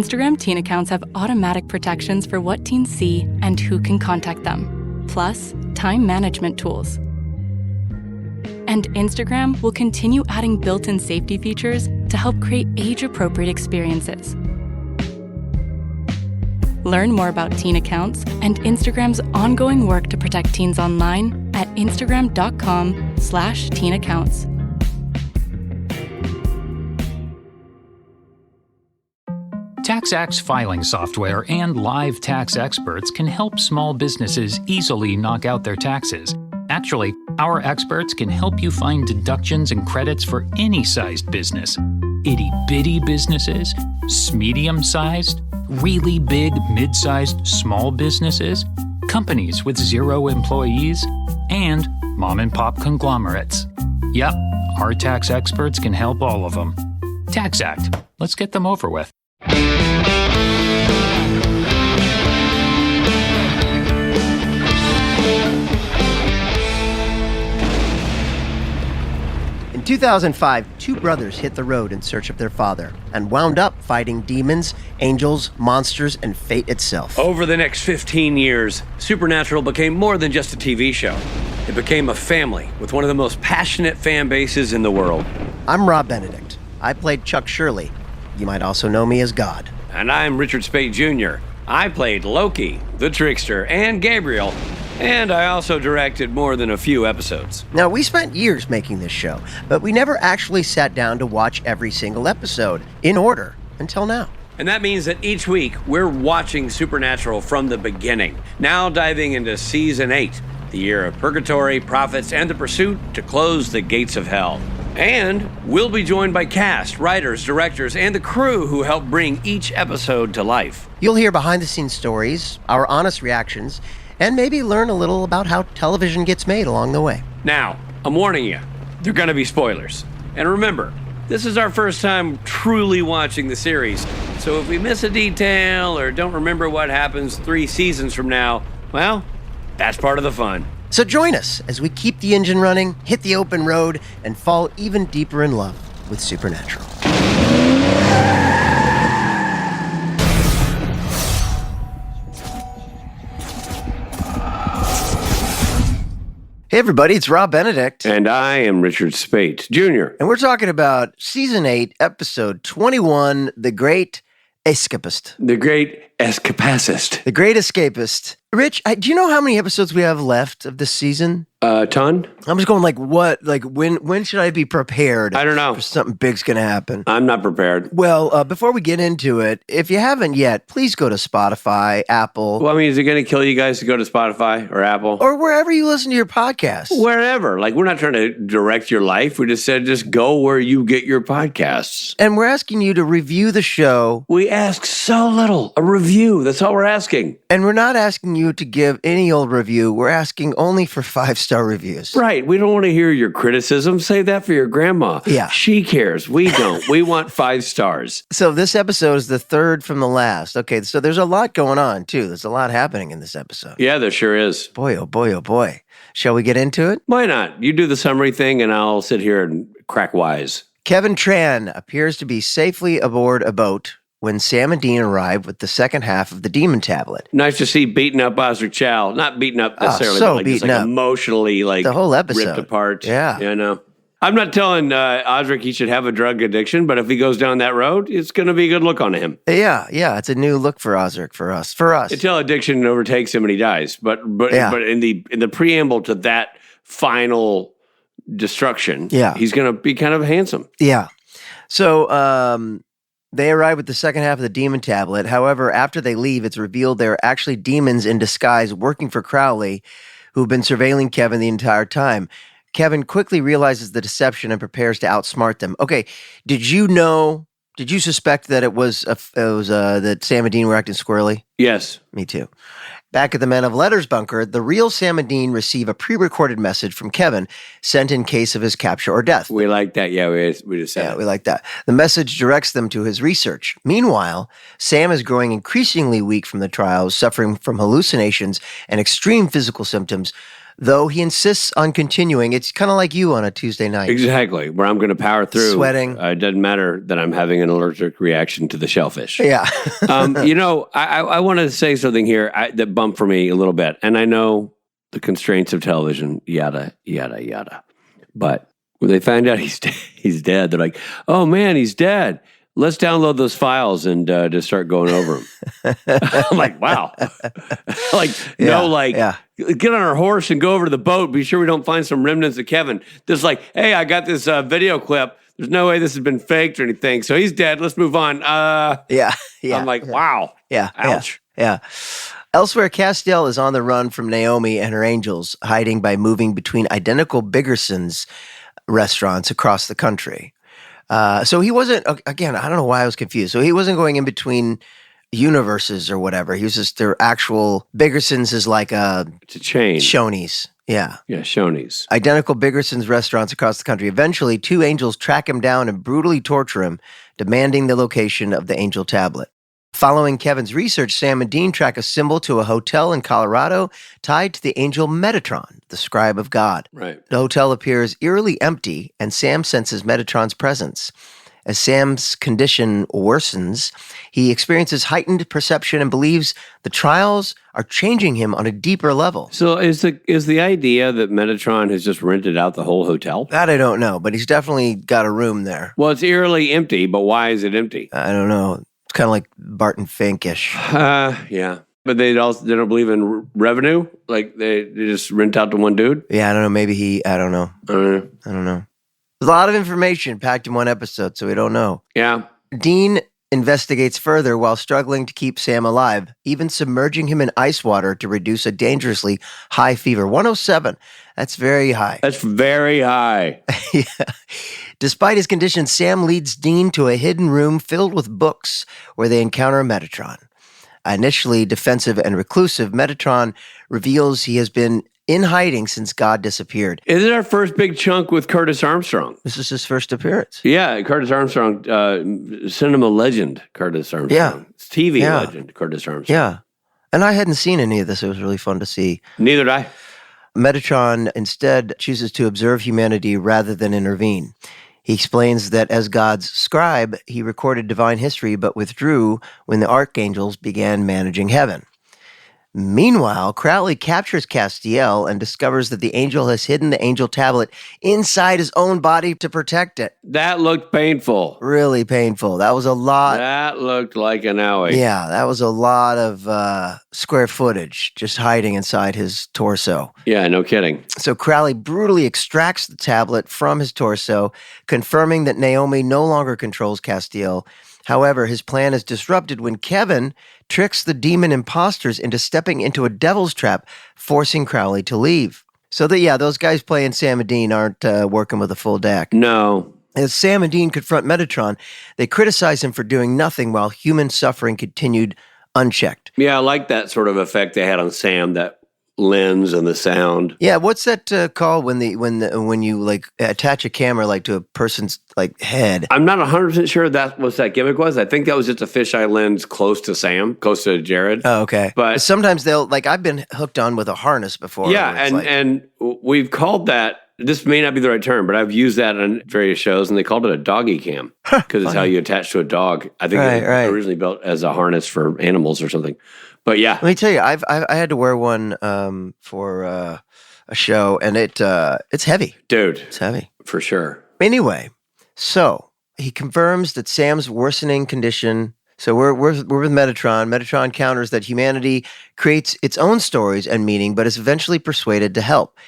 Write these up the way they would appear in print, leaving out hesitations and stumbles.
Instagram teen accounts have automatic protections for what teens see and who can contact them, plus time management tools. And Instagram will continue adding built-in safety features to help create age-appropriate experiences. Learn more about teen accounts and Instagram's ongoing work to protect teens online at instagram.com/teenaccounts. TaxAct's filing software and live tax experts can help small businesses easily knock out their taxes. Actually, our experts can help you find deductions and credits for any sized business. Itty-bitty businesses, medium-sized, really big, mid-sized, small businesses, companies with 0 employees, and mom-and-pop conglomerates. Yep, our tax experts can help all of them. TaxAct. Let's get them over with. In 2005, 2 brothers hit the road in search of their father and wound up fighting demons, angels, monsters, and fate itself. Over the next 15 years, Supernatural became more than just a TV show. It became a family with one of the most passionate fan bases in the world. I'm Rob Benedict. I played Chuck Shirley. You might also know me as God. And I'm Richard Speight Jr. I played Loki, the Trickster, and Gabriel. And I also directed more than a few episodes. Now, we spent years making this show, but we never actually sat down to watch every single episode in order until now. And that means that each week we're watching Supernatural from the beginning, now diving into Season 8, the year of purgatory, prophets, and the pursuit to close the gates of hell. And we'll be joined by cast, writers, directors, and the crew who help bring each episode to life. You'll hear behind-the-scenes stories, our honest reactions, and maybe learn a little about how television gets made along the way. Now, I'm warning you, there are going to be spoilers. And remember, this is our first time truly watching the series, so if we miss a detail or don't remember what happens 3 seasons from now, well, that's part of the fun. So join us as we keep the engine running, hit the open road, and fall even deeper in love with Supernatural. Hey everybody, it's Rob Benedict. And I am Richard Speight Jr. And we're talking about Season 8, Episode 21, The Great Escapist. The Great Escapist. The Great Escapist. Rich, do you know how many episodes we have left of this season? A ton? I'm just going what? When should I be prepared? I don't know. For something big's going to happen. I'm not prepared. Well, before we get into it, if you haven't yet, please go to Spotify, Apple. Well, I mean, is it going to kill you guys to go to Spotify or Apple? Or wherever you listen to your podcast. Wherever. We're not trying to direct your life. We just said just go where you get your podcasts. And we're asking you to review the show. We ask so little. A review. That's all we're asking. And we're not asking you to give any old review. We're asking only for 5-star reviews. Right. We don't want to hear your criticism. Save that for your grandma. Yeah. She cares. We don't. We want 5 stars. So this episode is the third from the last. Okay, so there's a lot going on, too. There's a lot happening in this episode. Yeah, there sure is. Boy, oh boy, oh boy. Shall we get into it? Why not? You do the summary thing, and I'll sit here and crack wise. Kevin Tran appears to be safely aboard a boat when Sam and Dean arrive with the second half of the demon tablet. Nice to see beaten up Osric Chow. Not beaten up necessarily, so but beaten up. Emotionally, the whole episode ripped apart. Yeah. I know. I'm not telling Osric he should have a drug addiction, but if he goes down that road, it's going to be a good look on him. Yeah, it's a new look for Osric, for us. Until addiction overtakes him and he dies. But in the preamble to that final destruction, he's going to be kind of handsome. Yeah. So they arrive with the second half of the demon tablet. However, after they leave, it's revealed they're actually demons in disguise working for Crowley, who've been surveilling Kevin the entire time. Kevin quickly realizes the deception and prepares to outsmart them. Okay, did you suspect that it was that Sam and Dean were acting squirrely? Yes. Me too. Back at the Men of Letters bunker, the real Sam and Dean receive a pre-recorded message from Kevin sent in case of his capture or death. We like that. Yeah, we just said it. We like that. The message directs them to his research. Meanwhile, Sam is growing increasingly weak from the trials, suffering from hallucinations and extreme physical symptoms. Though he insists on continuing, it's kind of like you on a Tuesday night. Exactly, where I'm going to power through. Sweating. It doesn't matter that I'm having an allergic reaction to the shellfish. Yeah. I want to say something here that bumped for me a little bit. And I know the constraints of television, yada, yada, yada. But when they find out he's dead, they're like, oh, man, he's dead. Let's download those files and just start going over them. I'm like, wow. Get on our horse and go over to the boat. Be sure we don't find some remnants of Kevin. Just like, hey, I got this video clip. There's no way this has been faked or anything. So he's dead. Let's move on. Yeah. I'm like, wow. Yeah. Ouch. Yeah. Elsewhere, Castiel is on the run from Naomi and her angels, hiding by moving between identical Biggerson's restaurants across the country. So he wasn't, again, I don't know why I was confused. So he wasn't going in between universes or whatever. He was just their actual, Biggerson's is like it's a chain. Shoney's. Yeah. Yeah, Shoney's. Identical Biggerson's restaurants across the country. Eventually, two angels track him down and brutally torture him, demanding the location of the angel tablet. Following Kevin's research, Sam and Dean track a symbol to a hotel in Colorado tied to the angel Metatron, the scribe of God. Right. The hotel appears eerily empty, and Sam senses Metatron's presence. As Sam's condition worsens, he experiences heightened perception and believes the trials are changing him on a deeper level. So is the idea that Metatron has just rented out the whole hotel? That I don't know, but he's definitely got a room there. Well, it's eerily empty, but why is it empty? I don't know. It's kind of like Barton Fink-ish. Yeah. But they don't believe in revenue? Like they just rent out to one dude? Yeah, I don't know. Maybe I don't know. I don't know. There's a lot of information packed in one episode, so we don't know. Yeah. Dean investigates further while struggling to keep Sam alive, even submerging him in ice water to reduce a dangerously high fever. 107. That's very high. That's very high. Yeah. Despite his condition, Sam leads Dean to a hidden room filled with books where they encounter Metatron. Initially defensive and reclusive, Metatron reveals he has been in hiding since God disappeared. Is it our first big chunk with Curtis Armstrong? This is his first appearance. Yeah, Curtis Armstrong, cinema legend, Curtis Armstrong. Yeah. TV legend, Curtis Armstrong. Yeah. And I hadn't seen any of this. It was really fun to see. Neither did I. Metatron instead chooses to observe humanity rather than intervene. He explains that as God's scribe, he recorded divine history but withdrew when the archangels began managing heaven. Meanwhile, Crowley captures Castiel and discovers that the angel has hidden the angel tablet inside his own body to protect it. That looked painful. Really painful. That was a lot. That looked like an owie. Yeah, that was a lot of square footage just hiding inside his torso. Yeah, no kidding. So Crowley brutally extracts the tablet from his torso, confirming that Naomi no longer controls Castiel. However, his plan is disrupted when Kevin tricks the demon imposters into stepping into a devil's trap, forcing Crowley to leave. So those guys playing Sam and Dean aren't working with a full deck. No. As Sam and Dean confront Metatron, they criticize him for doing nothing while human suffering continued unchecked. Yeah, I like that sort of effect they had on Sam, that lens and the sound. Yeah, what's that called when you like attach a camera like to a person's like head? I'm not 100% sure that's what that gimmick was. I think that was just a fisheye lens close to Sam, close to Jared. Oh, okay. But sometimes they'll I've been hooked on with a harness before. Yeah, and we've called that. This may not be the right term, but I've used that on various shows, and they called it a doggy cam because it's how you attach to a dog. I think it was originally built as a harness for animals or something. But yeah, let me tell you, I had to wear one for a show, and it's heavy, dude. It's heavy for sure. Anyway, so he confirms that Sam's worsening condition. So we're with Metatron. Metatron counters that humanity creates its own stories and meaning, but is eventually persuaded to help.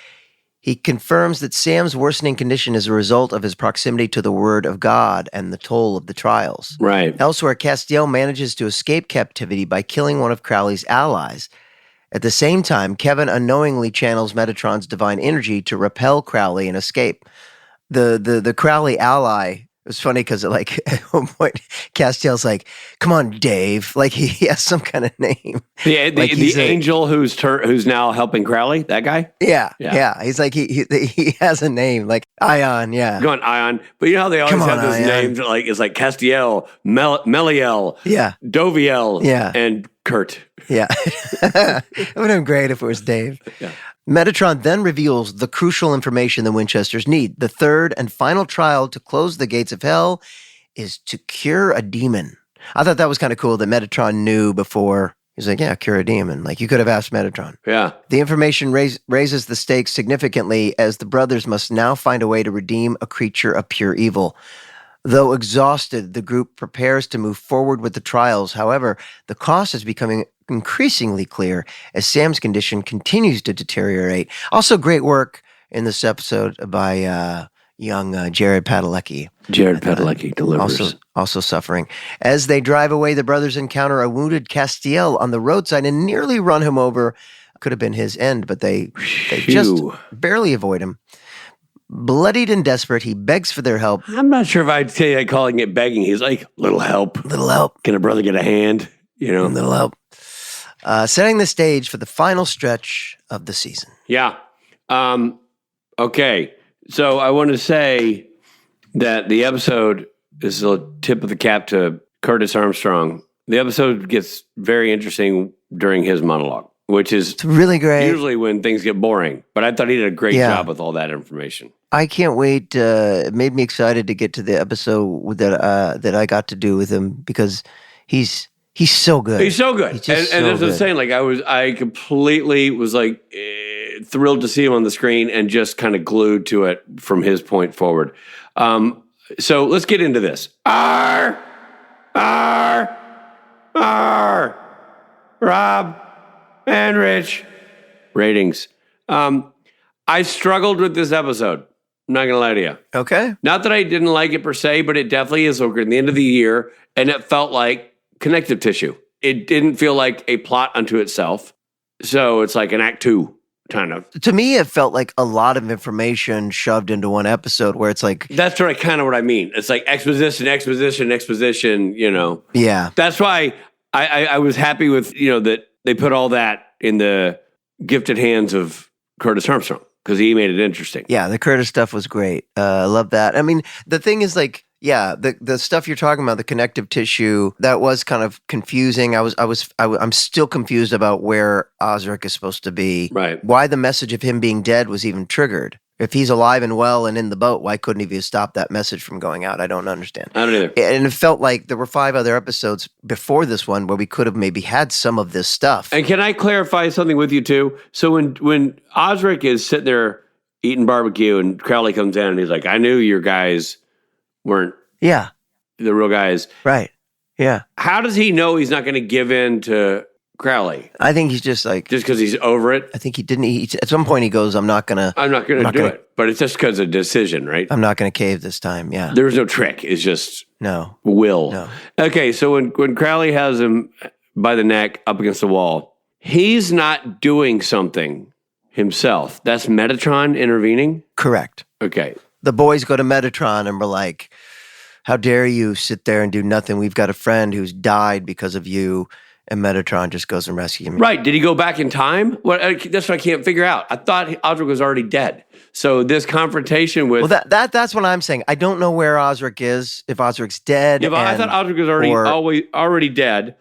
He confirms that Sam's worsening condition is a result of his proximity to the word of God and the toll of the trials. Right. Elsewhere, Castiel manages to escape captivity by killing one of Crowley's allies. At the same time, Kevin unknowingly channels Metatron's divine energy to repel Crowley and escape. The Crowley ally, it was funny because at one point, Castiel's like, "Come on, Dave." Like he has some kind of name. The angel who's now helping Crowley, that guy? Yeah. He's like, he has a name, like Ion, yeah. Go on, Ion. But you know how they always have those names, it's like Castiel, Meliel, yeah, Doviel, yeah, and Kurt. Yeah. It would have been great if it was Dave. Yeah. Metatron then reveals the crucial information the Winchesters need. The third and final trial to close the gates of hell is to cure a demon. I thought that was kind of cool that Metatron knew before. He's like, yeah, cure a demon. Like, you could have asked Metatron. Yeah. The information raises the stakes significantly as the brothers must now find a way to redeem a creature of pure evil. Though exhausted, the group prepares to move forward with the trials. However, the cost is becoming increasingly clear as Sam's condition continues to deteriorate. Also, great work in this episode by young Jared Padalecki. Jared Padalecki delivers. Also suffering. As they drive away, the brothers encounter a wounded Castiel on the roadside and nearly run him over. Could have been his end, but they just barely avoid him. Bloodied and desperate, he begs for their help. I'm not sure if I'd say that calling it begging. He's like, little help. Little help. Can a brother get a hand? You know? Little help. Setting the stage for the final stretch of the season. Yeah. Okay. So I want to say that the episode is a tip of the cap to Curtis Armstrong. The episode gets very interesting during his monologue, which is It's really great. usually when things get boring. But I thought he did a great job with all that information. I can't wait. It made me excited to get to the episode that I got to do with him because he's so good. He's so good. He's just and so that's what I'm good. saying. Like I completely was like thrilled to see him on the screen and just kind of glued to it from his point forward. So let's get into this. Rob and Rich. Ratings. I struggled with this episode. I'm not going to lie to you. Okay. Not that I didn't like it per se, but it definitely is over at the end of the year, and it felt like connective tissue. It didn't feel like a plot unto itself. So it's like an act 2 kind of. To me, it felt like a lot of information shoved into one episode where it's like, That's kind of what I mean. It's like exposition, you know. yeah. That's why I was happy with, that they put all that in the gifted hands of Curtis Armstrong because he made it interesting. Yeah, the Curtis stuff was great. I love that. I mean, the thing is like, yeah, the stuff you're talking about, the connective tissue, that was kind of confusing. I'm still confused about where Osric is supposed to be. Right. Why the message of him being dead was even triggered. If he's alive and well and in the boat, why couldn't he have stopped that message from going out? I don't understand. I don't either. And it felt like there were 5 other episodes before this one where we could have maybe had some of this stuff. And can I clarify something with you too? So when Osric is sitting there eating barbecue and Crowley comes in and he's like, I knew your guys weren't Yeah. the real guys. Right. Yeah. How does he know he's not going to give in to Crowley? I think he's just like, Just because he's over it? I think he didn't. At some point, he goes, I'm not gonna do it. But it's just because of decision, right? I'm not gonna cave this time. Yeah. There was no trick. It's just No. will. No. Okay, so when Crowley has him by the neck up against the wall, he's not doing something himself. That's Metatron intervening? Correct. Okay. The boys go to Metatron and we're like, how dare you sit there and do nothing? We've got a friend who's died because of you. And Metatron just goes and rescues him. Right. Did he go back in time? That's what I can't figure out. I thought Osric was already dead. So this confrontation with... Well, that's what I'm saying. I don't know where Osric is, if Osric's dead. Yeah, but I thought Osric was already dead.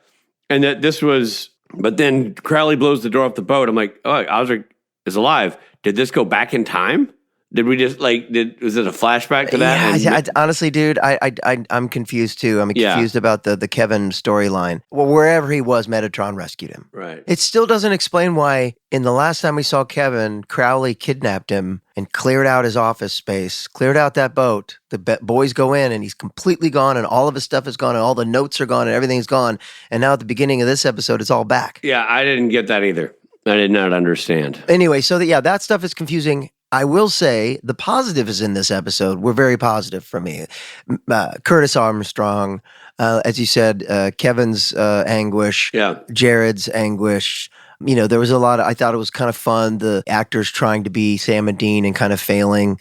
And that this was... But then Crowley blows the door off the boat. I'm like, oh, Osric is alive. Did this go back in time? Did we just was it a flashback to that? Yeah, honestly, dude, I'm confused too. I'm confused about the Kevin storyline. Well, wherever he was, Metatron rescued him. Right. It still doesn't explain why in the last time we saw Kevin, Crowley kidnapped him and cleared out his office space, cleared out that boat. The boys go in and he's completely gone and all of his stuff is gone and all the notes are gone and everything's gone. And now at the beginning of this episode, it's all back. Yeah, I didn't get that either. I did not understand. Anyway, so that stuff is confusing. I will say the positives in this episode were very positive for me. Curtis Armstrong, as you said, Kevin's anguish, Jared's anguish. There was a lot of, I thought it was kind of fun, the actors trying to be Sam and Dean and kind of failing.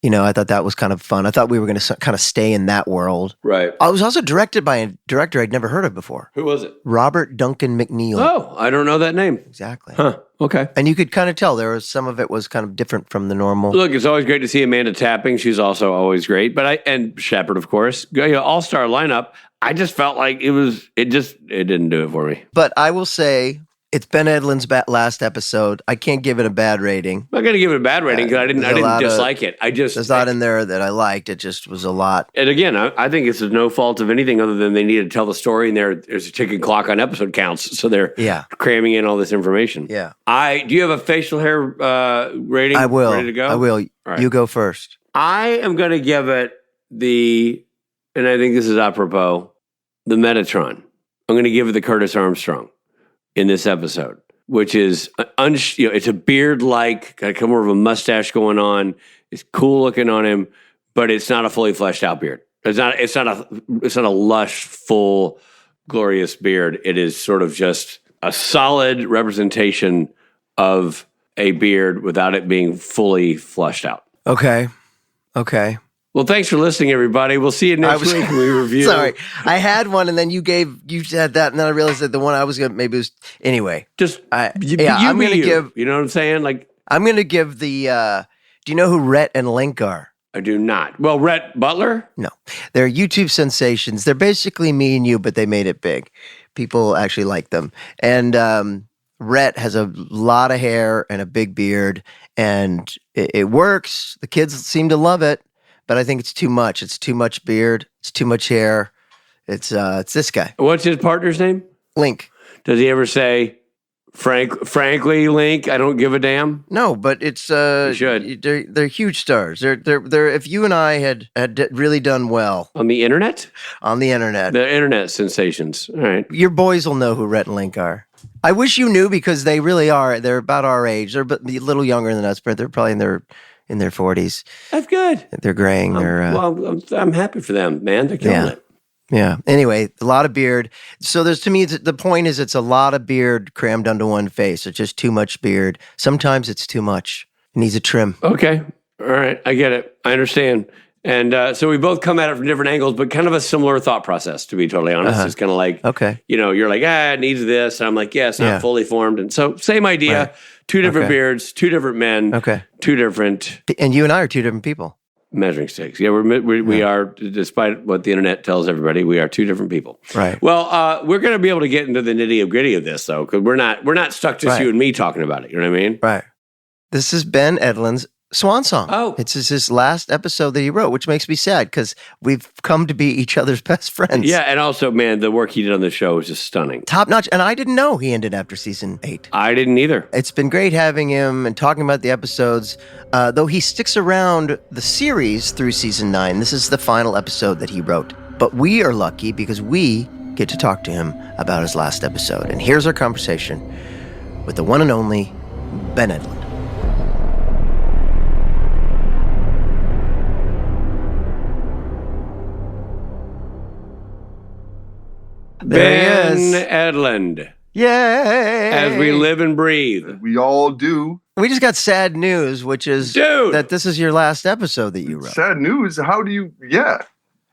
I thought that was kind of fun. I thought we were going to kind of stay in that world. Right. I was also directed by a director I'd never heard of before. Who was it? Robert Duncan McNeil. Oh, I don't know that name. Exactly. Huh. Okay. And you could kind of tell there was some of it was kind of different from the normal. Look, it's always great to see Amanda Tapping. She's also always great. And Shepard, of course. All-star lineup. I just felt like it didn't do it for me. But I will say, it's Ben Edlund's last episode. I can't give it a bad rating. I'm not going to give it a bad rating because I didn't dislike it. There's a lot in there that I liked. It just was a lot. And again, I think it's no fault of anything other than they need to tell the story, and there's a ticking clock on episode counts, so they're cramming in all this information. Yeah. Do you have a facial hair rating? I will. Ready to go? I will. All right. You go first. I am going to give it and I think this is apropos, the Metatron. I'm going to give it the Curtis Armstrong in this episode, which is it's a beard-like, got kind of more of a mustache going on. It's cool looking on him, but it's not a fully fleshed out beard. It's not a lush, full, glorious beard. It is sort of just a solid representation of a beard without it being fully fleshed out. Okay. Well, thanks for listening, everybody. We'll see you next week when we review. Sorry, I had one, and then you said that, and then I realized that the one I was gonna maybe was anyway. I'm gonna give. You know what I'm saying? Like I'm gonna give the. Do you know who Rhett and Link are? I do not. Well, Rhett Butler? No, they're YouTube sensations. They're basically me and you, but they made it big. People actually like them, and Rhett has a lot of hair and a big beard, and it works. The kids seem to love it. But I think it's too much. It's too much beard. It's too much hair. It's this guy. What's his partner's name? Link. Does he ever say, frankly, Link, I don't give a damn? No, but it's he should. They're huge stars. They're if you and I had really done well on the internet, the internet sensations. All right, your boys will know who Rhett and Link are. I wish you knew because they really are. They're about our age. They're a little younger than us, but they're probably in their 40s. That's good. They're graying. I'm happy for them, man. They're killing it. Yeah. Anyway, a lot of beard. So to me, the point is it's a lot of beard crammed onto one face. It's just too much beard. Sometimes it's too much. It needs a trim. Okay. All right. I get it. I understand. And so we both come at it from different angles, but kind of a similar thought process, to be totally honest. It's kind of like, you're like, it needs this. And I'm like, it's not fully formed. And so same idea. Right. Two different beards, two different men, two different... And you and I are two different people. Measuring sticks. Yeah, we are, despite what the internet tells everybody, we are two different people. Right. Well, we're going to be able to get into the nitty-gritty of this, though, because we're not stuck just you and me talking about it. You know what I mean? Right. This is Ben Edlund's swan song. Oh. It's his last episode that he wrote, which makes me sad because we've come to be each other's best friends. Yeah, and also, man, the work he did on the show is just stunning. Top notch. And I didn't know he ended after season 8. I didn't either. It's been great having him and talking about the episodes. Though he sticks around the series through season 9. This is the final episode that he wrote. But we are lucky because we get to talk to him about his last episode. And here's our conversation with the one and only Ben Edlund. Ben Edlund. Yay! As we live and breathe. We all do. We just got sad news, which is that this is your last episode that you wrote. Sad news? How do you... Yeah.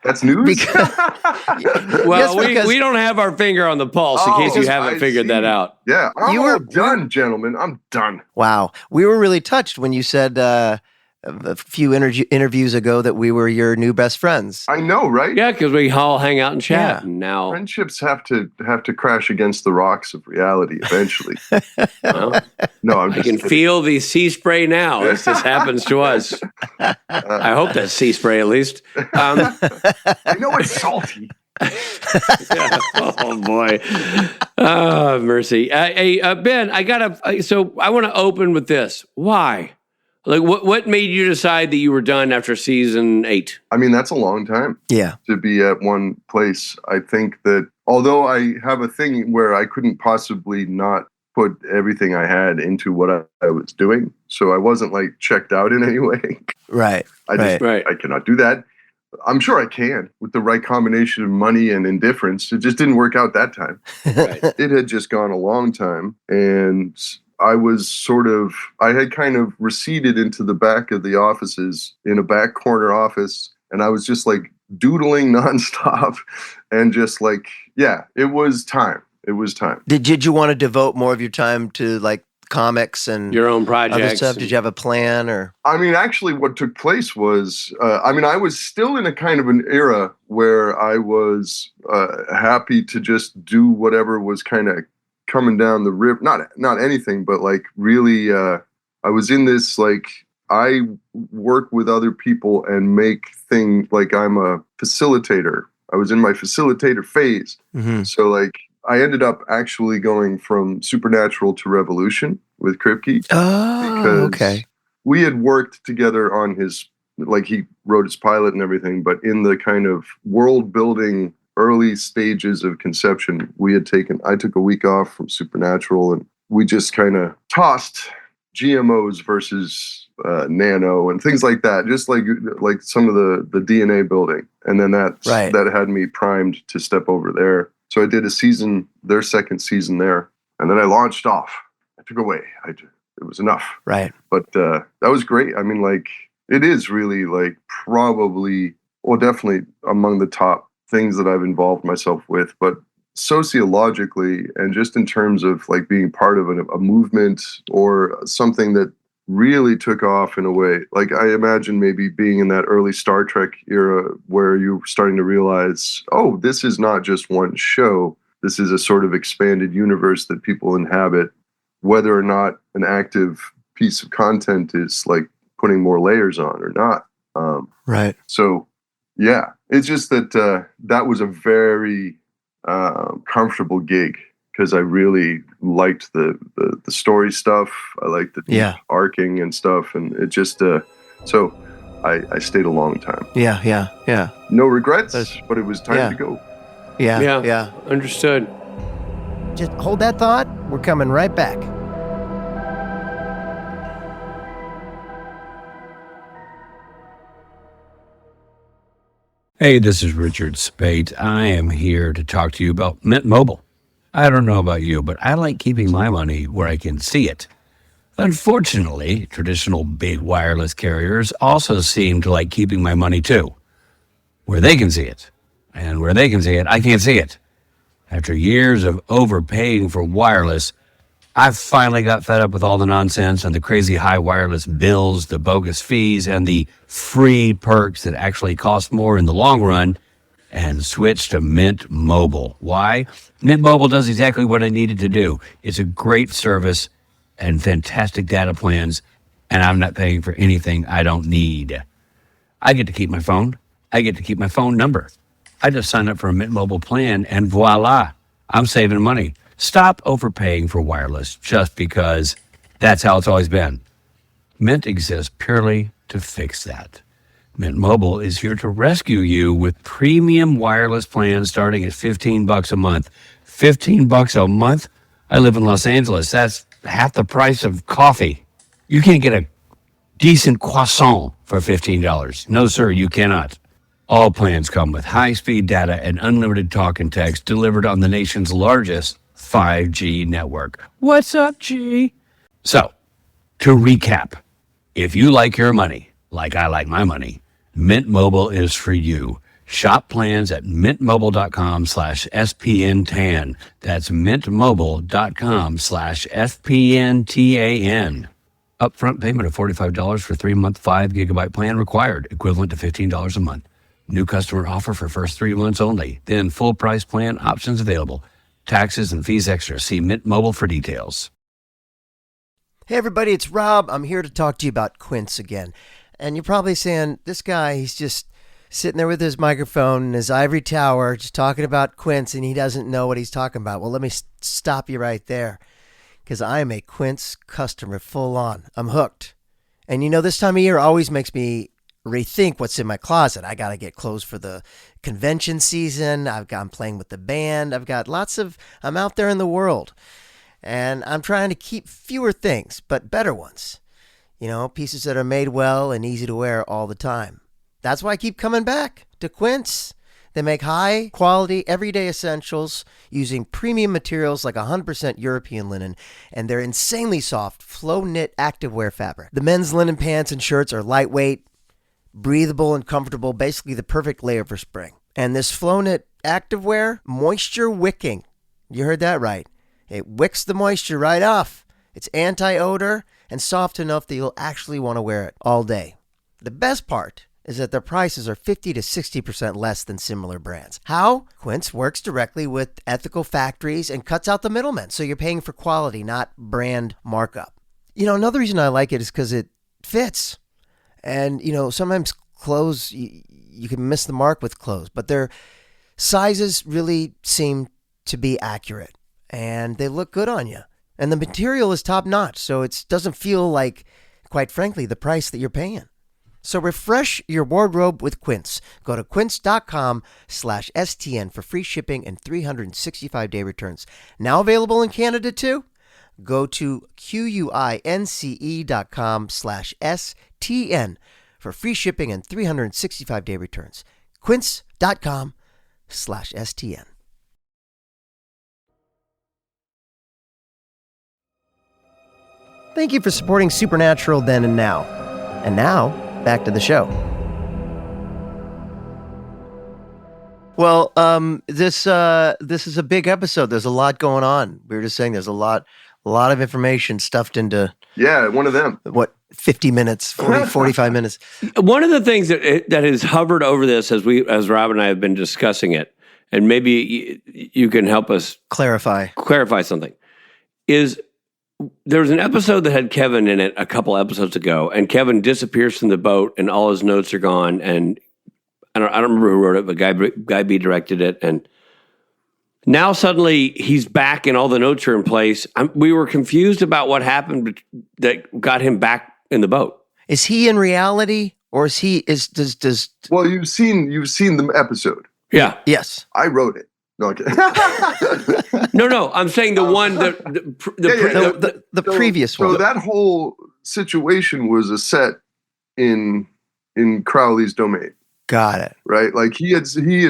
That's news? Well, we don't have our finger on the pulse in case you haven't figured that out. Yeah. I'm done, gentlemen. I'm done. Wow. We were really touched when you said... a few interviews ago that we were your new best friends. I know, right? Yeah, because we all hang out and chat. And now friendships have to crash against the rocks of reality eventually. Well, no, I can feel the sea spray now as this happens to us. I hope that's sea spray at least. I know it's salty. Yeah. Oh boy! Oh mercy! Hey, Ben, so I want to open with this. Why? Like, what made you decide that you were done after season 8? I mean, that's a long time. Yeah. To be at one place. I think that although I have a thing where I couldn't possibly not put everything I had into what I was doing, so I wasn't like checked out in any way. Right. I cannot do that. I'm sure I can with the right combination of money and indifference. It just didn't work out that time. Right. It had just gone a long time, and I had kind of receded into the back of the offices in a back corner office, and I was just like doodling nonstop and just like, it was time. It was time. Did you want to devote more of your time to like comics and your own other projects. stuff? Did you have a plan or? I mean, actually, what took place was, I was still in a kind of an era where I was happy to just do whatever was kind of coming down the river. Not anything, but like really, I was in this, like, I work with other people and make things, like I'm a facilitator. I was in my facilitator phase. Mm-hmm. So like I ended up actually going from Supernatural to Revolution with Kripke. Oh, because okay. we had worked together on his, like he wrote his pilot and everything, but in the kind of world building early stages of conception, I took a week off from Supernatural and we just kind of tossed GMOs versus nano and things like that, just like some of the DNA building. And then that had me primed to step over there. So I did their second season there. And then I launched off. I took away. It was enough. Right. But that was great. I mean, like, it is really like probably, well, definitely among the top things that I've involved myself with. But sociologically and just in terms of like being part of a movement or something that really took off in a way, like I imagine maybe being in that early Star Trek era where you're starting to realize, oh, this is not just one show. This is a sort of expanded universe that people inhabit, whether or not an active piece of content is like putting more layers on or not. Right. So, yeah, it's just that that was a very comfortable gig because I really liked the story stuff. I liked the deep arcing and stuff, and it just so I stayed a long time. Yeah. No regrets, but it was time to go. Yeah. Understood. Just hold that thought. We're coming right back. Hey, this is Richard Spate. I am here to talk to you about Mint Mobile. I don't know about you, but I like keeping my money where I can see it. Unfortunately, traditional big wireless carriers also seem to like keeping my money too, where they can see it. And where they can see it, I can't see it. After years of overpaying for wireless, I finally got fed up with all the nonsense and the crazy high wireless bills, the bogus fees, and the free perks that actually cost more in the long run, and switched to Mint Mobile. Why? Mint Mobile does exactly what I needed to do. It's a great service and fantastic data plans, and I'm not paying for anything I don't need. I get to keep my phone. I get to keep my phone number. I just signed up for a Mint Mobile plan, and voila, I'm saving money. Stop overpaying for wireless just because that's how it's always been. Mint exists purely to fix that. Mint Mobile is here to rescue you with premium wireless plans starting at $15 a month. $15 a month? I live in Los Angeles. That's half the price of coffee. You can't get a decent croissant for $15. No, sir, you cannot. All plans come with high-speed data and unlimited talk and text delivered on the nation's largest 5G network. What's up, G? So, to recap, if you like your money, like I like my money, Mint Mobile is for you. Shop plans at mintmobile.com/SPNTAN. That's mintmobile.com/SPNTAN. Upfront payment of $45 for 3-month 5 gigabyte plan required, equivalent to $15 a month. New customer offer for first 3 months only. Then full price plan options available. Taxes and fees extra. See Mint Mobile for details. Hey everybody, it's Rob. I'm here to talk to you about Quince again. And you're probably saying, this guy, he's just sitting there with his microphone in his ivory tower, just talking about Quince, and he doesn't know what he's talking about. Well, let me stop you right there, because I am a Quince customer full on. I'm hooked. And you know, this time of year always makes me rethink what's in my closet. I got to get clothes for the convention season. I'm playing with the band. I'm out there in the world, and I'm trying to keep fewer things, but better ones. You know, pieces that are made well and easy to wear all the time. That's why I keep coming back to Quince. They make high quality everyday essentials using premium materials like 100% European linen and their insanely soft flow knit activewear fabric. The men's linen pants and shirts are lightweight, breathable, and comfortable, basically the perfect layer for spring. And this flow knit activewear, moisture wicking. You heard that right. It wicks the moisture right off. It's anti-odor and soft enough that you'll actually want to wear it all day. The best part is that their prices are 50 to 60% less than similar brands. How? Quince works directly with ethical factories and cuts out the middlemen, so you're paying for quality, not brand markup. Another reason I like it is because it fits. And, sometimes clothes, you can miss the mark with clothes, but their sizes really seem to be accurate, and they look good on you. And the material is top notch, so it doesn't feel like, quite frankly, the price that you're paying. So refresh your wardrobe with Quince. Go to quince.com/STN for free shipping and 365-day returns. Now available in Canada too? Go to QUINCE.com/STN for free shipping and 365-day returns. Quince.com/STN. Thank you for supporting Supernatural then and now. And now, back to the show. Well, this is a big episode. There's a lot going on. We were just saying there's a lot of information stuffed into one of them. 50 minutes, 45 minutes. One of the things that has hovered over this as Rob and I have been discussing it, and maybe you can help us clarify something, is there's an episode that had Kevin in it a couple episodes ago, and Kevin disappears from the boat, and all his notes are gone. And I don't remember who wrote it, but Guy B directed it, and now suddenly he's back, and all the notes are in place. We were confused about what happened that got him back in the boat. Is he in reality, or is he does? Well, you've seen the episode. Yeah. Yes. I wrote it. No, okay. No. I'm saying the one the previous one. So that whole situation was a set in Crowley's domain. Got it. Right, like he had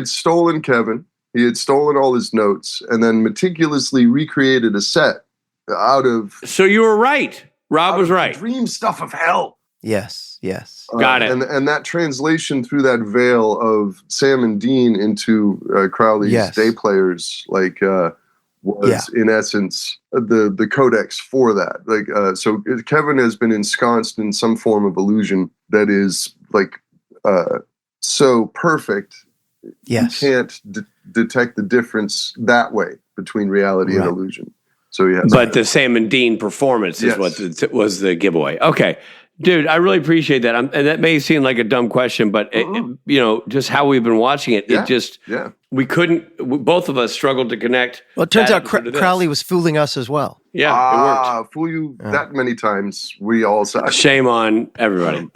stolen Kevin. He had stolen all his notes and then meticulously recreated a set out of. So you were right. Rob was right. Dream stuff of hell. Yes. Got it. And that translation through that veil of Sam and Dean into Crowley's day players, was in essence the codex for that. So Kevin has been ensconced in some form of illusion that is so perfect. Yes. You can't detect the difference that way between reality and illusion. So but the Sam and Dean performance is what was the giveaway. Okay. Dude, I really appreciate that. And that may seem like a dumb question, but just how we've been watching it, we couldn't. Both of us struggled to connect. Well, it turns out Crowley was fooling us as well. Yeah, it worked. Fool you that many times. We all saw. Shame on everybody.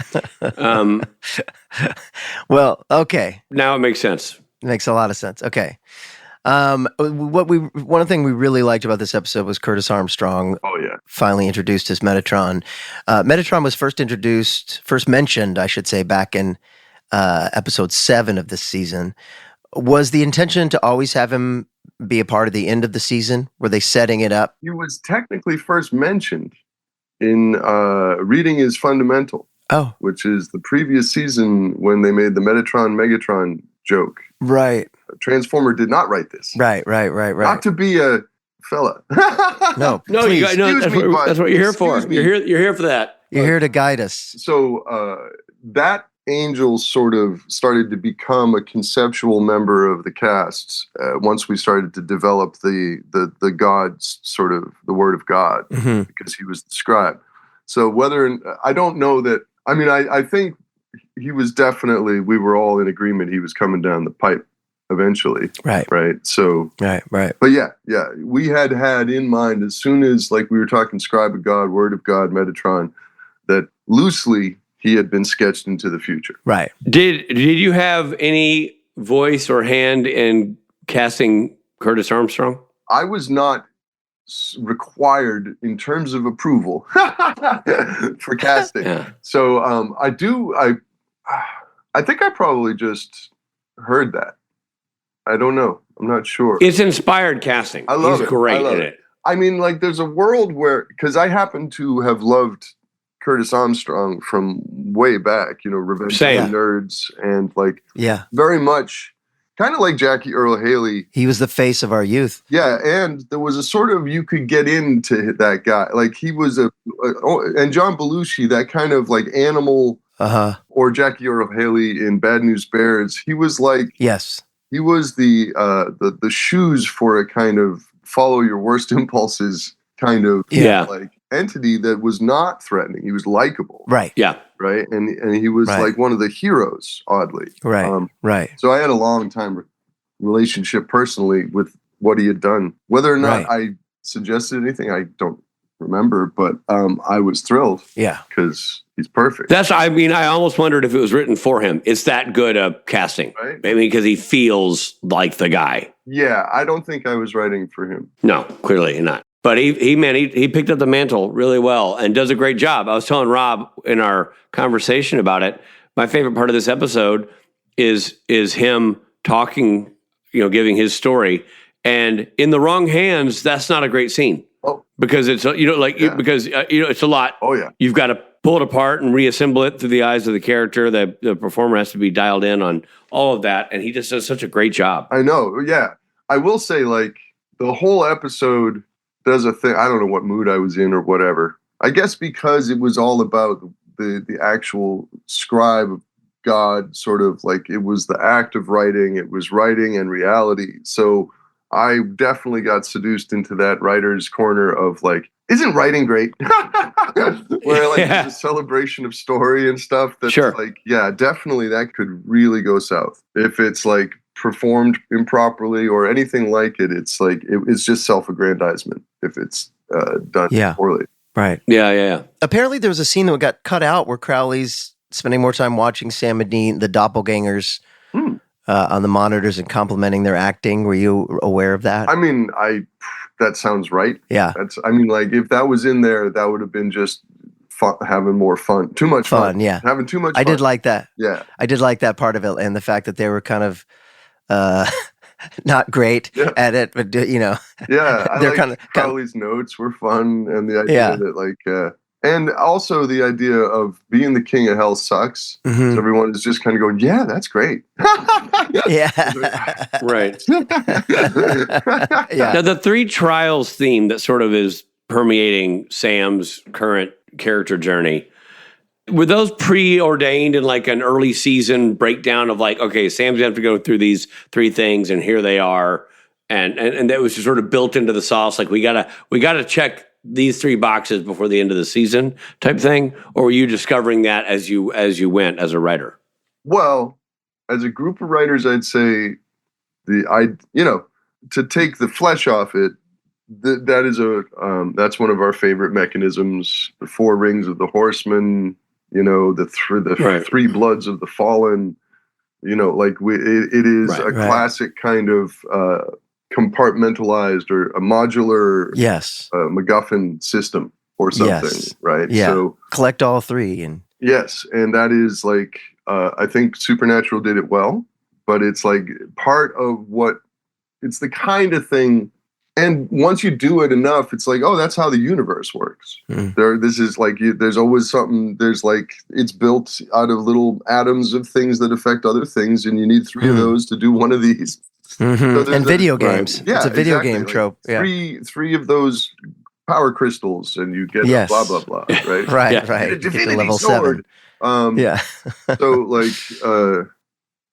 Well, okay. Now it makes sense. It makes a lot of sense. Okay. One thing we really liked about this episode was Curtis Armstrong. Oh yeah, finally introduced as Metatron. Metatron was first mentioned, I should say, back in episode 7 of this season. Was the intention to always have him be a part of the end of the season? Were they setting it up? He was technically first mentioned in Reading is Fundamental. Oh, which is the previous season when they made the Metatron Megatron joke. Right. Transformer did not write this. Right. Not to be a fella. No, please. That's what you're here for. You're here for that. You're here to guide us. So that angel sort of started to become a conceptual member of the cast once we started to develop the God's sort of the Word of God, because he was the scribe. So I don't know that. I mean, I think he was definitely. We were all in agreement he was coming down the pipe eventually. Right. So. Right. But yeah. We had in mind as soon as we were talking Scribe of God, Word of God, Metatron, that loosely he had been sketched into the future. Right. Did you have any voice or hand in casting Curtis Armstrong? I was not required in terms of approval for casting. Yeah. So I think I probably just heard that. I don't know. I'm not sure. It's inspired casting. I love He's great in it. I mean, there's a world where, because I happen to have loved Curtis Armstrong from way back, Revenge of the Nerds, and very much kind of like Jackie Earle Haley. He was the face of our youth. Yeah, and there was a sort of, you could get into that guy. Like he was and John Belushi, that kind of like animal, or Jackie Earle Haley in Bad News Bears. He was like, yes, he was the shoes for a kind of follow your worst impulses kind of like entity that was not threatening. He was likable. Right. Yeah. Right. And he was like one of the heroes, oddly. Right. Right. So I had a long time relationship personally with what he had done. Whether or not I suggested anything, I don't remember, but I was thrilled. Yeah. Because he's perfect. I almost wondered if it was written for him. It's that good a casting. Right. I mean, because he feels like the guy. Yeah. I don't think I was writing for him. No, clearly not. But he picked up the mantle really well and does a great job. I was telling Rob in our conversation about it, my favorite part of this episode is him talking, giving his story. And in the wrong hands, that's not a great scene. Oh. Because it's, it's a lot. Oh, yeah. You've got to pull it apart and reassemble it through the eyes of the character. The performer has to be dialed in on all of that. And he just does such a great job. I know. Yeah. I will say, like, the whole episode does a thing. I don't know what mood I was in or whatever. I guess because it was all about the actual scribe of God, sort of like it was the act of writing. It was writing and reality. So I definitely got seduced into that writer's corner of like, isn't writing great? Where like there's a celebration of story and stuff. That's like, yeah, definitely that could really go south if it's like performed improperly or anything like it. It's like it's just self-aggrandizement if it's done poorly. Right. Yeah. Apparently there was a scene that got cut out where Crowley's spending more time watching Sam and Dean, the doppelgangers, on the monitors and complimenting their acting. Were you aware of that? I mean, that sounds right. Yeah. Like if that was in there, that would have been just having more fun. Too much fun. Yeah. Having too much fun. I did like that. Yeah. I did like that part of it, and the fact that they were kind of not great at it, but Yeah, they're kind of Crowley's notes were fun, and the idea that like and also the idea of being the king of hell sucks. So everyone is just kind of going, yeah, that's great. Yeah. Right. Now the three trials theme that sort of is permeating Sam's current character journey, were those preordained in like an early season breakdown of like, okay, Sam's going to have to go through these three things and here they are. And that was just sort of built into the sauce. Like we gotta check these three boxes before the end of the season type thing. Or were you discovering that as you went as a writer? Well, as a group of writers, I'd say to take the flesh off it, that is that's one of our favorite mechanisms. The four rings of the horseman, the three bloods of the fallen, like it is a classic kind of compartmentalized or a modular MacGuffin system or something, right? Yeah. So collect all three and and that is like I think Supernatural did it well, but it's like part of it's the kind of thing. And once you do it enough, it's like, oh, that's how the universe works. This is like, there's always something, there's like, it's built out of little atoms of things that affect other things. And you need three of those to do one of these. So and video games. Yeah, it's a video game like trope. Three of those power crystals and you get blah, blah, blah. Right. Right. A divinity get to level sword. 7. So like,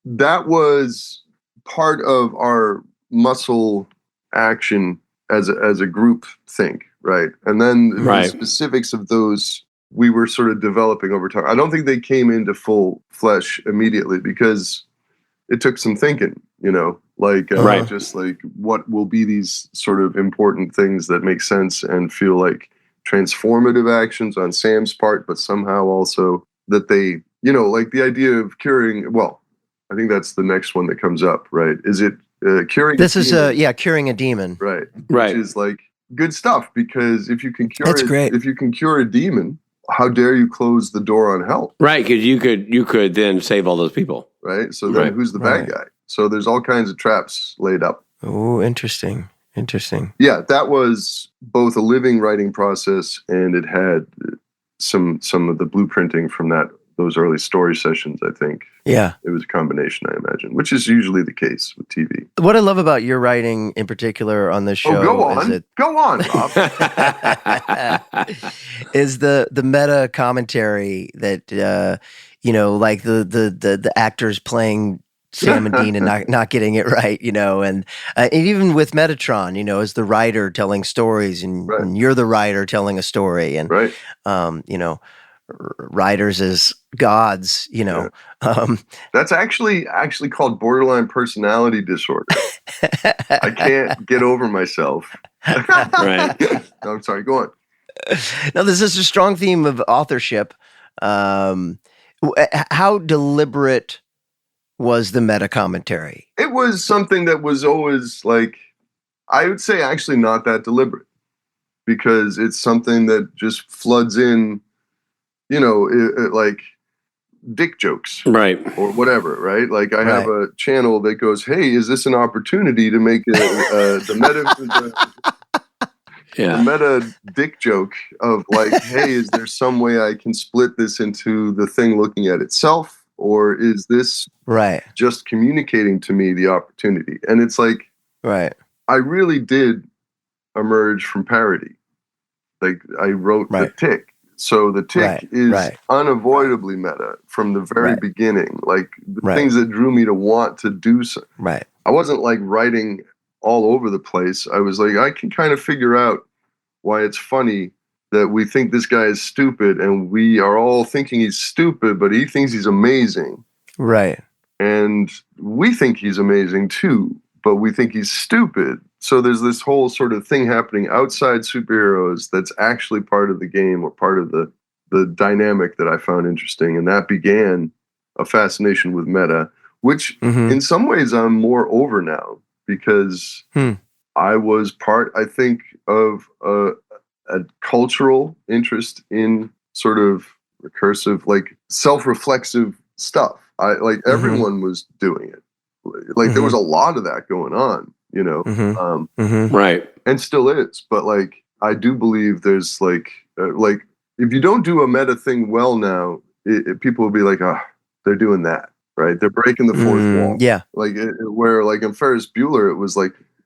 that was part of our muscle action as a group think, right? And then the specifics of those we were sort of developing over time. I don't think they came into full flesh immediately because it took some thinking, just like what will be these sort of important things that make sense and feel like transformative actions on Sam's part, but somehow also that they, like the idea of curing, well, I think that's the next one that comes up, right? Is it curing? This is curing a demon, right? Which is like good stuff because if you can cure, if you can cure a demon, how dare you close the door on hell? Right, because you could then save all those people, right? So then who's the bad guy? So there's all kinds of traps laid up. Oh, interesting. Yeah, that was both a living writing process, and it had some of the blueprinting from that those early story sessions, I think. Yeah. It was a combination, I imagine, which is usually the case with TV. What I love about your writing in particular on this show Go on, Rob. is the meta commentary that like the actors playing Sam and Dean and not getting it right, and even with Metatron, as the writer telling stories, and you're the writer telling a story, and writers as gods, That's actually called borderline personality disorder. I can't get over myself. Right. No, I'm sorry. Go on. Now, this is a strong theme of authorship. How deliberate was the meta commentary? It was something that was always I would say actually not that deliberate, because it's something that just floods in, like dick jokes, right, or whatever, right? Like I have a channel that goes, "Hey, is this an opportunity to make the meta dick joke of hey, is there some way I can split this into the thing looking at itself, or is this just communicating to me the opportunity?" And it's I really did emerge from parody. I wrote The Tick. So The Tick is unavoidably meta from the very beginning. The things that drew me to want to do so. I wasn't writing all over the place. I was I can kind of figure out why it's funny that we think this guy is stupid, and we are all thinking he's stupid, but he thinks he's amazing. Right. And we think he's amazing too, but we think he's stupid. So there's this whole sort of thing happening outside superheroes that's actually part of the game, or part of the dynamic that I found interesting. And that began a fascination with meta, which in some ways I'm more over now, because I was part, I think, of a cultural interest in sort of recursive, self-reflexive stuff. Everyone was doing it. There was a lot of that going on, right, and still is. But I do believe there's if you don't do a meta thing well now, people will be they're doing that, right? They're breaking the fourth wall. Yeah, where in Ferris Bueller, it was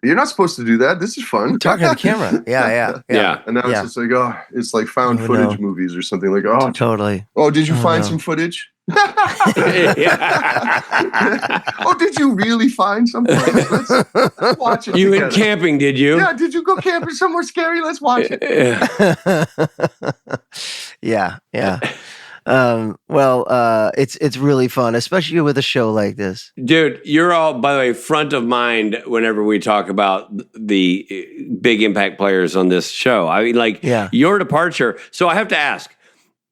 you're not supposed to do that. This is fun. Talking to the camera. Yeah. And now it's just it's found footage movies or something. Totally. Oh, did you find some footage? Oh, did you really find some footage? Let's watch it. You together. went camping, did you? Yeah. Did you go camping somewhere scary? Let's watch it. Yeah. It's really fun, especially with a show like this. Dude, you're all, by the way, front of mind whenever we talk about the big impact players on this show. I mean, your departure. So I have to ask,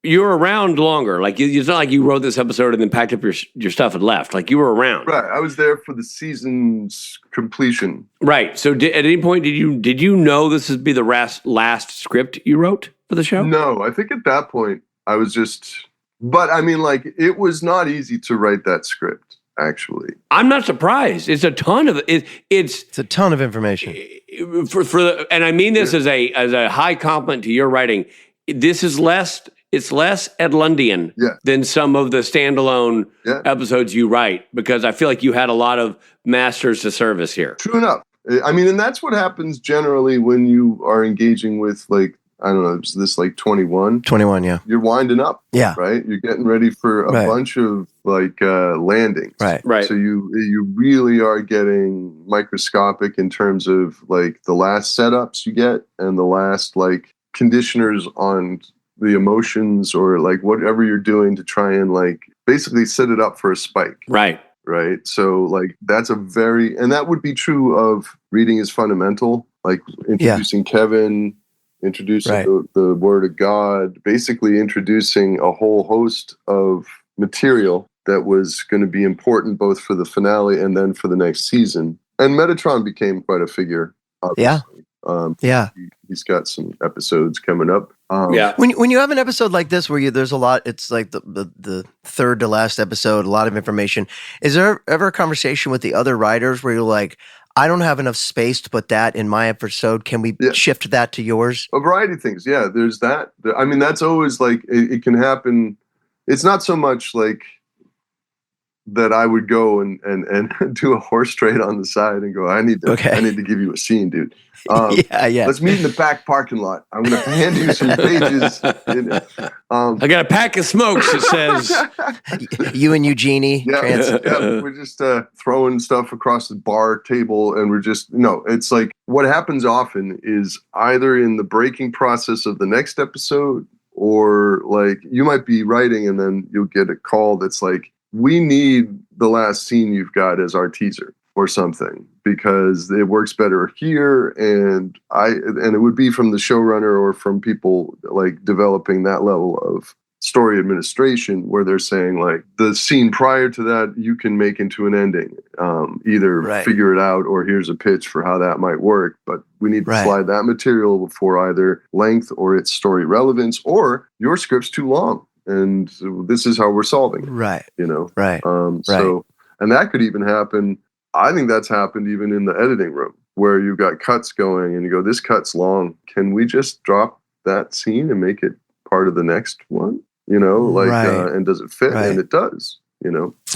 you're around longer. It's not like you wrote this episode and then packed up your stuff and left. You were around. Right. I was there for the season's completion. Right. So at any point, did you know this would be the last script you wrote for the show? No, I think at that point I was just, but I mean, it was not easy to write that script, actually. I'm not surprised. It's a ton of it's a ton of information. And I mean this as a high compliment to your writing. This is less Edlundian than some of the standalone episodes you write, because I feel like you had a lot of masters to service here. True enough. I mean, and that's what happens generally when you are engaging with I don't know, it's this 21. 21, yeah. You're winding up. Yeah. Right? You're getting ready for a bunch of landings. Right. So you really are getting microscopic in terms of the last setups you get, and the last conditioners on the emotions, or whatever you're doing to try and basically set it up for a spike. Right. So that's and that would be true of Reading is Fundamental, introducing Kevin, introducing the Word of God, basically introducing a whole host of material that was going to be important both for the finale and then for the next season. And Metatron became quite a figure, obviously. He's got some episodes coming up. When you have an episode like this where there's a lot, it's the third to last episode, a lot of information. Is there ever a conversation with the other writers where you're I don't have enough space to put that in my episode. Can we shift that to yours? A variety of things. Yeah, there's that. I mean, that's always it can happen it's not so much like that I would go and do a horse trade on the side and go, I need to give you a scene, dude. Yeah. Let's meet in the back parking lot. I'm going to hand you some pages. I got a pack of smokes, it says. You and Eugenie. We're just throwing stuff across the bar table, and it's like what happens often is either in the breaking process of the next episode, or like you might be writing and then you'll get a call that's like, we need the last scene you've got as our teaser or something because it works better here. And it would be from the showrunner or from people like developing that level of story administration where they're saying like the scene prior to that, you can make into an ending, either figure it out or here's a pitch for how that might work. But we need to slide that material for either length or its story relevance, or your script's too long. And this is how we're solving it. Right. So, and that could even happen. I think that's happened even in the editing room where you've got cuts going and you go, this cut's long. Can we just drop that scene and make it part of the next one? And does it fit? And it does,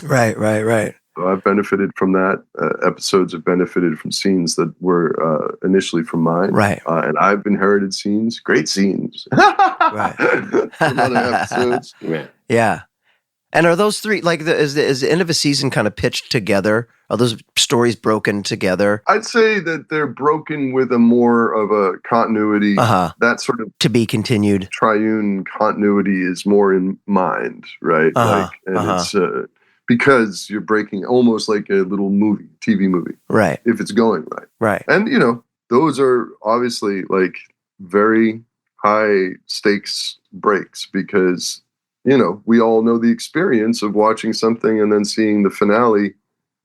Right. So I've benefited from that. Episodes have benefited from scenes that were initially from mine. Right. And I've inherited scenes, great scenes. Right. From other episodes. Yeah. And are those three, like, is the end of a season kind of pitched together? Are those stories broken together? I'd say that they're broken with a more of a continuity. That sort of to be continued. Triune continuity is more in mind, right? It's because you're breaking almost like a little TV movie. Right. If it's going right. Right. And, those are obviously like very high stakes breaks because, we all know the experience of watching something and then seeing the finale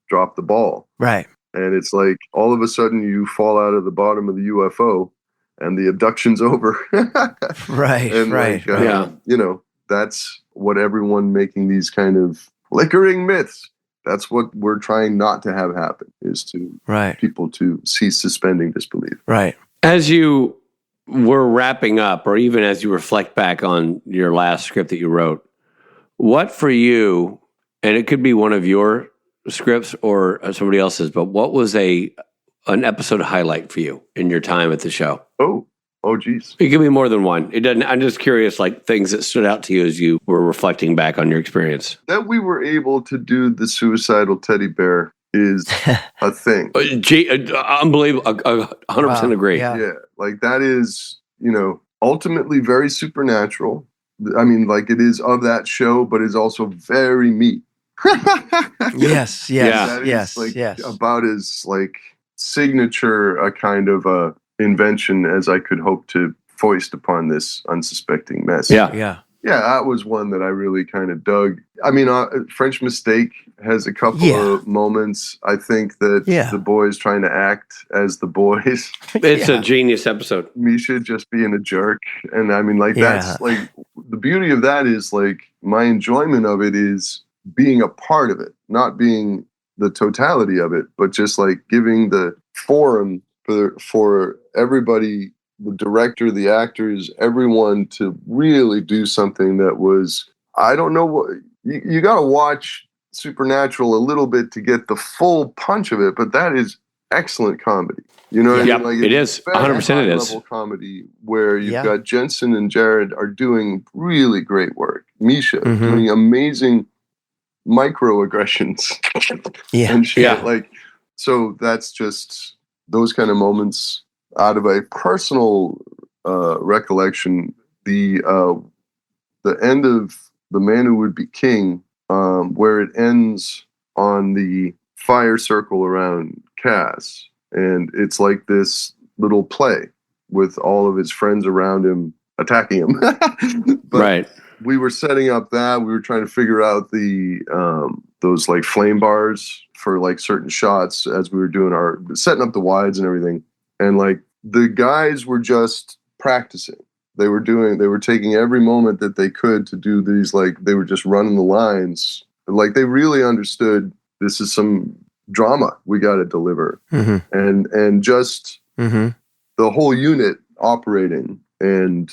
drop the ball. Right. And it's like all of a sudden you fall out of the bottom of the UFO and the abduction's over. Right. And that's what everyone making these kind of flickering myths, that's what we're trying not to have happen, is to people to cease suspending disbelief. Right. As you were wrapping up, or even as you reflect back on your last script that you wrote, what for you, and it could be one of your scripts or somebody else's, but what was an episode highlight for you in your time at the show? Oh, geez. It could be more than one. It doesn't. I'm just curious, like things that stood out to you as you were reflecting back on your experience. That we were able to do the suicidal teddy bear is a thing. Unbelievable. 100% agree. Yeah. Like that is, ultimately very supernatural. I mean, like it is of that show, but it's also very me. Yes. About as like signature a kind of a invention as I could hope to foist upon this unsuspecting mess. Yeah, that was one that I really kind of dug. I mean, French Mistake has a couple of moments. I think that the boys trying to act as the boys. It's a genius episode. Misha just being a jerk. And I mean, like, that's like, the beauty of that is like, my enjoyment of it is being a part of it, not being the totality of it, but just like giving the forum for everybody, the director, the actors, everyone to really do something that was, I don't know what, you got to watch Supernatural a little bit to get the full punch of it, but that is excellent comedy. You know what I mean? Like, it is. 100% it is. Level comedy where you've got Jensen and Jared are doing really great work. Misha doing amazing microaggressions. And shit. Like, so that's just those kind of moments out of a personal recollection. The end of The Man Who Would Be King, where it ends on the fire circle around Cass, and it's like this little play with all of his friends around him attacking him. But we were setting up that. We were trying to figure out the those like flame bars for like certain shots as we were doing our setting up the wides and everything. And like the guys were just practicing. They were taking every moment that they could to do these, like they were just running the lines. Like they really understood this is some drama we got to deliver. And just the whole unit operating and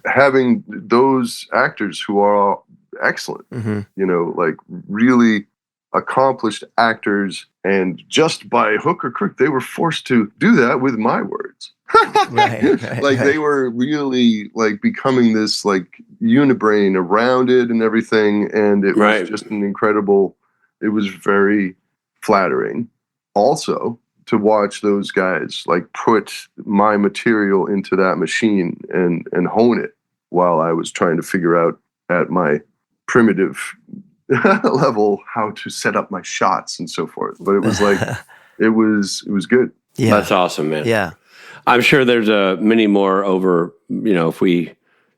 having those actors who are excellent. Mm-hmm. Like really accomplished actors, and just by hook or crook, they were forced to do that with my words. Like they were really like becoming this like unibrain around it and everything, and it was just an incredible. It was very flattering, also, to watch those guys like put my material into that machine and hone it while I was trying to figure out at my primitive level how to set up my shots and so forth. But it was like it was good. Yeah, that's awesome, man. Yeah, I'm sure there's many more over. If we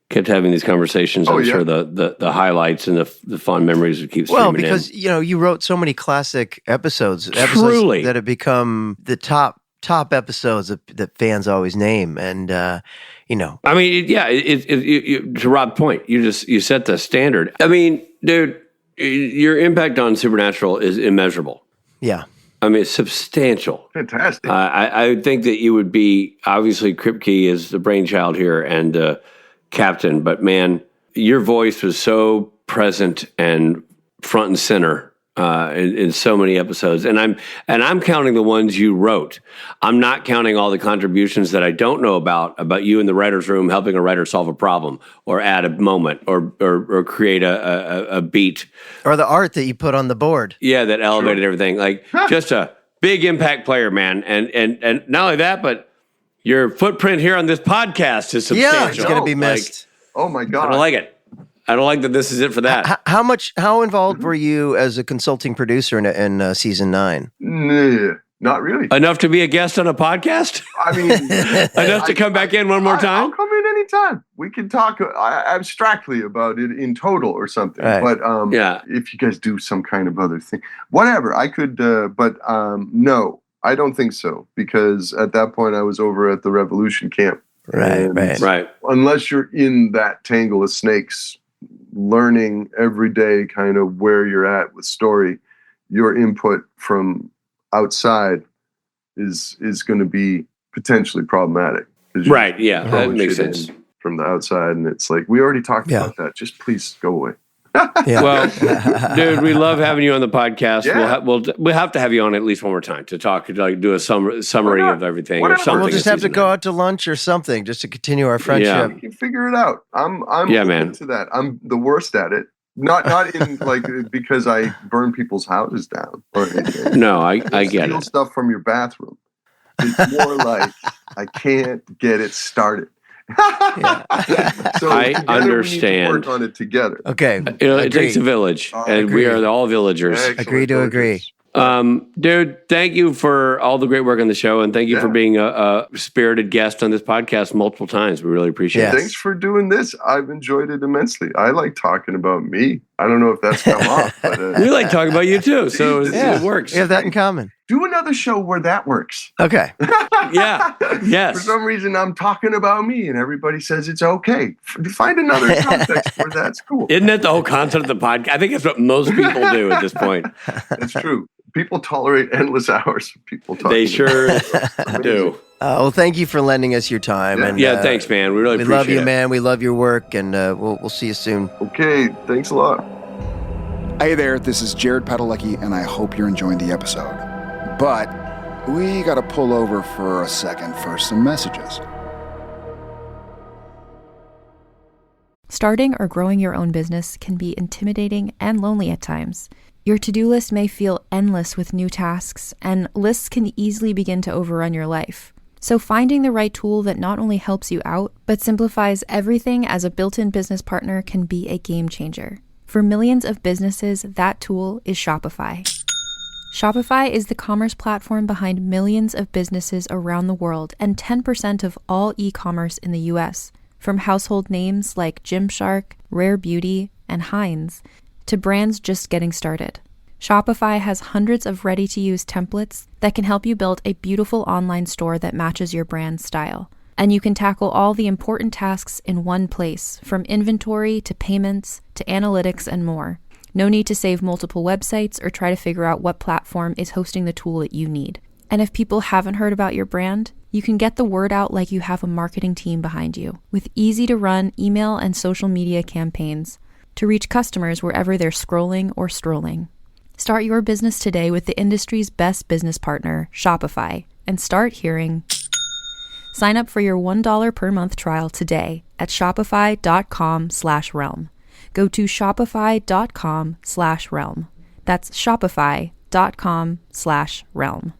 kept having these conversations, I'm sure the highlights and the fond memories would keep streaming because in. You wrote so many classic episodes Truly, that have become the top episodes that fans always name, and I mean, to Rob's point, you set the standard. I mean, dude, your impact on Supernatural is immeasurable. Yeah. I mean, it's substantial. Fantastic. I think that you would be, obviously, Kripke is the brainchild here and captain, but man, your voice was so present and front and center in so many episodes. And I'm counting the ones you wrote. I'm not counting all the contributions that I don't know about you in the writer's room helping a writer solve a problem or add a moment or create a beat. Or the art that you put on the board. Yeah, that elevated everything. Like just a big impact player, man. And not only that, but your footprint here on this podcast is substantial. Yeah, it's going to be missed. Oh my God. I don't like it. I don't like that this is it for that. How involved were you as a consulting producer in season 9? Nah, not really. Enough to be a guest on a podcast? I mean, enough to come back in one more time? I'll come in anytime. We can talk abstractly about it in total or something. Right. But if you guys do some kind of other thing, whatever, I could. But no, I don't think so, because at that point I was over at the Revolution camp. Right. Unless you're in that tangle of snakes, learning every day kind of where you're at with story, your input from outside is going to be potentially problematic. Right, yeah, that makes sense. From the outside, and it's like, we already talked about that. Just please go away. Yeah. Well, dude, we love having you on the podcast. Yeah. We'll have to have you on at least one more time to talk, like do a summary of everything or something. We'll just have to go out to lunch or something just to continue our friendship. Yeah. We can figure it out. I'm into that. I'm the worst at it. Not in like because I burn people's houses down or anything. No, I get steal it. Stuff from your bathroom. It's more like I can't get it started. So I understand. We need to work on it together. Okay, it takes a village, and we are all villagers. Excellent. Agree to agree. Dude, thank you for all the great work on the show, and thank you for being a spirited guest on this podcast multiple times. We really appreciate it. Thanks for doing this. I've enjoyed it immensely. I like talking about me. I don't know if that's come off, but we like talking about you too. So it works. We have that in common. Do another show where that works. Okay. Yeah. Yes. For some reason, I'm talking about me, and everybody says it's okay. Find another context where that's cool. Isn't that the whole content of the podcast? I think that's what most people do at this point. That's true. People tolerate endless hours of people talking. They sure do. Well, thank you for lending us your time. Yeah, and thanks, man. We really appreciate it. We love you, man. We love your work, and we'll see you soon. Okay, thanks a lot. Hey there, this is Jared Padalecki, and I hope you're enjoying the episode. But we got to pull over for a second for some messages. Starting or growing your own business can be intimidating and lonely at times. Your to-do list may feel endless with new tasks, and lists can easily begin to overrun your life. So finding the right tool that not only helps you out, but simplifies everything as a built-in business partner can be a game changer. For millions of businesses, that tool is Shopify. Shopify is the commerce platform behind millions of businesses around the world and 10% of all e-commerce in the US. From household names like Gymshark, Rare Beauty, and Heinz, to brands just getting started. Shopify has hundreds of ready-to-use templates that can help you build a beautiful online store that matches your brand's style. And you can tackle all the important tasks in one place, from inventory to payments to analytics and more. No need to save multiple websites or try to figure out what platform is hosting the tool that you need. And if people haven't heard about your brand, you can get the word out like you have a marketing team behind you, with easy-to-run email and social media campaigns. to reach customers wherever they're scrolling or strolling. Start your business today with the industry's best business partner, Shopify, and start hearing. Sign up for your $1 per month trial today at shopify.com/realm. Go to shopify.com/realm. That's shopify.com/realm.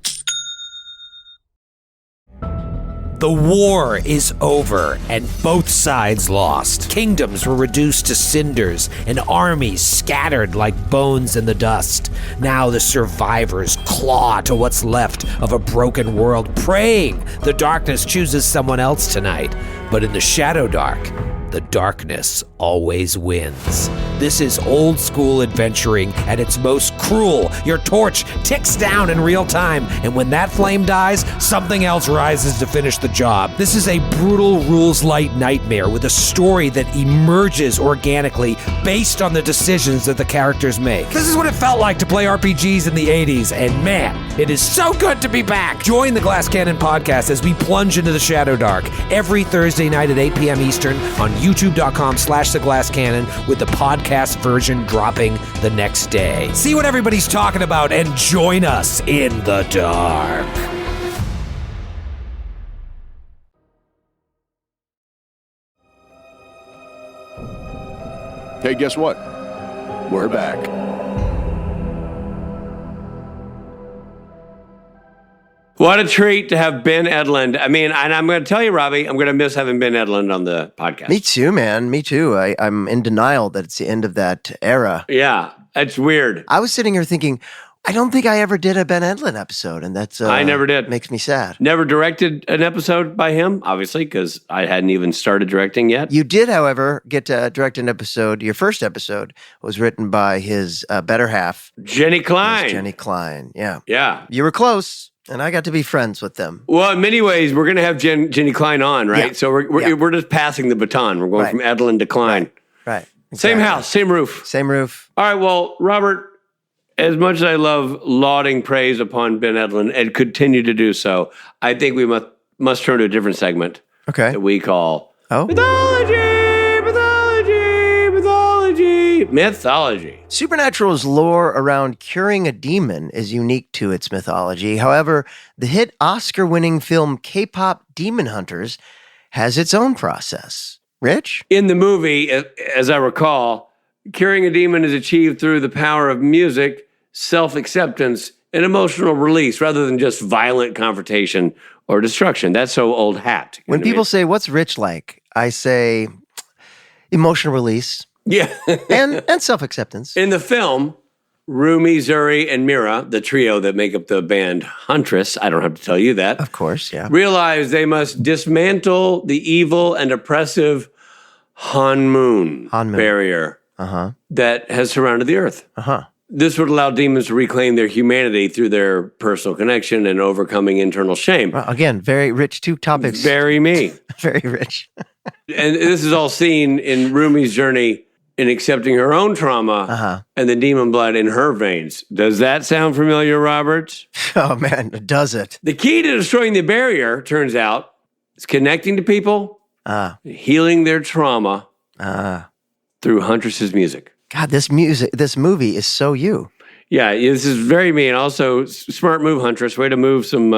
The war is over, and both sides lost. Kingdoms were reduced to cinders, and armies scattered like bones in the dust. Now the survivors claw to what's left of a broken world, praying the darkness chooses someone else tonight. But in the Shadow Dark, the darkness always wins. This is old school adventuring at its most cruel. Your torch ticks down in real time, and when that flame dies, something else rises to finish the job. This is a brutal rules-light nightmare with a story that emerges organically based on the decisions that the characters make. This is what it felt like to play RPGs in the 80s, and man, it is so good to be back. Join the Glass Cannon podcast as we plunge into the Shadow Dark every Thursday night at 8 p.m. Eastern on youtube.com/theglasscannon, with the podcast version dropping the next day. See what everybody's talking about and join us in the dark. Hey, guess what? We're back. What a treat to have Ben Edlund. I mean, and I'm going to tell you, Robbie, I'm going to miss having Ben Edlund on the podcast. Me too, man. Me too. I'm in denial that it's the end of that era. Yeah, it's weird. I was sitting here thinking, I don't think I ever did a Ben Edlund episode, and that's I never did. Makes me sad. Never directed an episode by him, obviously, because I hadn't even started directing yet. You did, however, get to direct an episode. Your first episode was written by his better half, Jenny Klein. Jenny Klein, yeah. Yeah. You were close, and I got to be friends with them. Well, in many ways, we're going to have Jenny Klein on, right? Yeah. So we're just passing the baton. We're going from Edlund to Klein. Right. Exactly. Same house, same roof. Same roof. All right, well, Robert, as much as I love lauding praise upon Ben Edlund and continue to do so, I think we must turn to a different segment that we call Mythology. Supernatural's lore around curing a demon is unique to its mythology. However, the hit Oscar-winning film K-pop Demon Hunters has its own process. Rich? In the movie, as I recall, curing a demon is achieved through the power of music, self-acceptance, and emotional release rather than just violent confrontation or destruction. That's so old hat. When people say, what's Rich like? I say emotional release. Yeah. and self-acceptance. In the film, Rumi, Zuri, and Mira, the trio that make up the band Huntress, I don't have to tell you that. Of course, yeah. Realize they must dismantle the evil and oppressive Hanmoon barrier that has surrounded the earth. This would allow demons to reclaim their humanity through their personal connection and overcoming internal shame. Well, again, very rich. Two topics. Very me. Very rich. And this is all seen in Rumi's journey in accepting her own trauma and the demon blood in her veins. Does that sound familiar, Robert? Oh, man, does it? The key to destroying the barrier, turns out, is connecting to people, healing their trauma through Huntress's music. God, this movie is so you. Yeah, this is very me, and also smart move, Huntress. Way to move some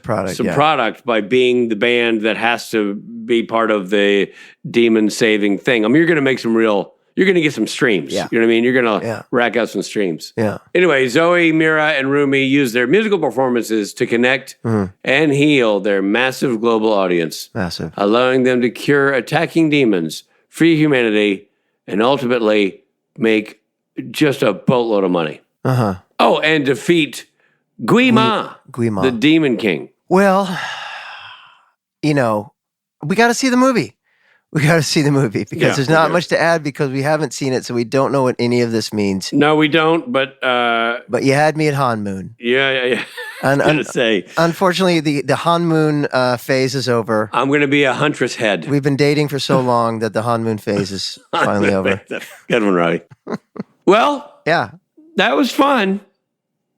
product by being the band that has to be part of the demon saving thing. I mean, you're going to make you're going to get some streams. Yeah. You know what I mean? You're going to rack out some streams. Yeah. Anyway, Zoe, Mira, and Rumi use their musical performances to connect and heal their massive global audience. Massive. Allowing them to cure attacking demons, free humanity, and ultimately make just a boatload of money. Oh, and defeat Guima, the Demon King. Well, we got to see the movie. We got to see the movie because there's not much to add because we haven't seen it, so we don't know what any of this means. No, we don't. But you had me at Hanmoon. Yeah. And I'm gonna say, unfortunately, the Hanmoon phase is over. I'm going to be a Huntress head. We've been dating for so long that the Hanmoon phase is finally over. Good one, Robbie. Well, yeah. That was fun,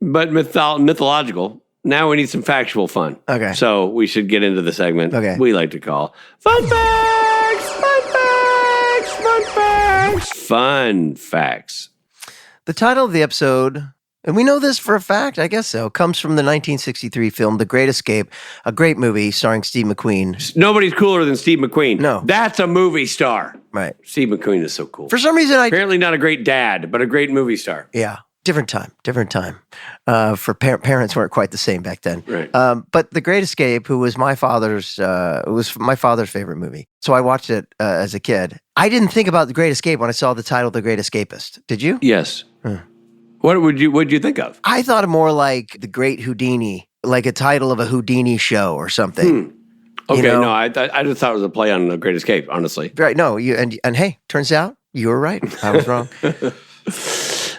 but mythological. Now we need some factual fun. Okay. So we should get into the segment we like to call Fun Facts, Fun Facts, Fun Fun facts. The title of the episode, and we know this for a fact, I guess so, comes from the 1963 film The Great Escape, a great movie starring Steve McQueen. Nobody's cooler than Steve McQueen. No. That's a movie star. Right. Steve McQueen is so cool. For some reason, Apparently not a great dad, but a great movie star. Yeah. Different time. For parents weren't quite the same back then. Right. But The Great Escape, who was my father's favorite movie. So I watched it as a kid. I didn't think about The Great Escape when I saw the title The Great Escapist. Did you? Yes. What'd you think of? I thought of more like The Great Houdini, like a title of a Houdini show or something. Okay, You know? no, I just thought it was a play on The Great Escape, honestly. Right. No, and hey, turns out you were right. I was wrong.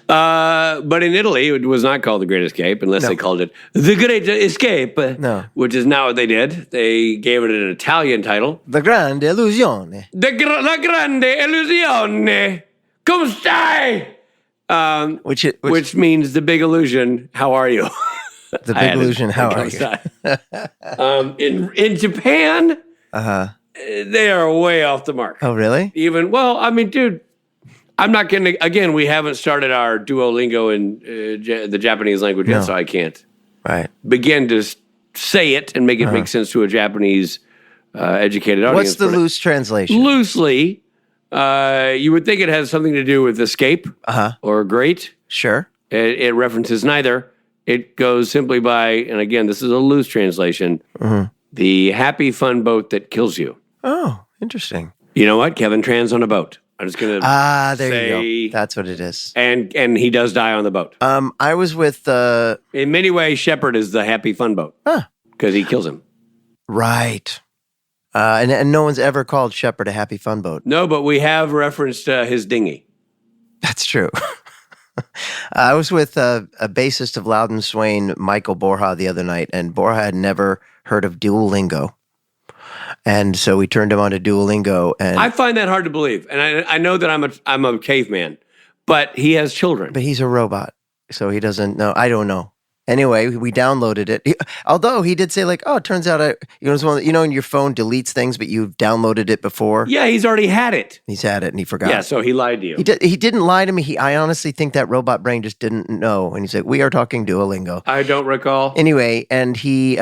But in Italy, it was not called The Great Escape unless they called it The Great Escape, which is not what they did. They gave it an Italian title. The Grande Illusione. La Grande Illusione. Come stai? Which means The Big Illusion. How are you? The Big Illusion. How are you? In Japan, they are way off the mark. Oh, really? Dude, I'm not going to, again, we haven't started our Duolingo in the Japanese language yet, so I can't begin to say it and make it make sense to a Japanese educated audience. What's the loose translation? Loosely, you would think it has something to do with escape or great. Sure. It references neither. It goes simply by, and again, this is a loose translation, the happy fun boat that kills you. Oh, interesting. You know what? Kevin Tran's on a boat. I'm just going to there you go. That's what it is. And he does die on the boat. I was with... In many ways, Shepard is the happy fun boat. Because he kills him. Right. And no one's ever called Shepard a happy fun boat. No, but we have referenced his dinghy. That's true. I was with a bassist of Loudon Swain, Michael Borja, the other night, and Borja had never heard of Duolingo. And so we turned him on to Duolingo. And I find that hard to believe. And I know that I'm a caveman, but he has children. But he's a robot, so he doesn't know. I don't know. Anyway, we downloaded it. Although he did say like, oh, it turns out, it's one that, your phone deletes things, but you've downloaded it before. Yeah, he's already had it. He's had it and he forgot. Yeah, so he lied to you. He didn't lie to me. I honestly think that robot brain just didn't know. And he's like, we are talking Duolingo. I don't recall. Anyway, and he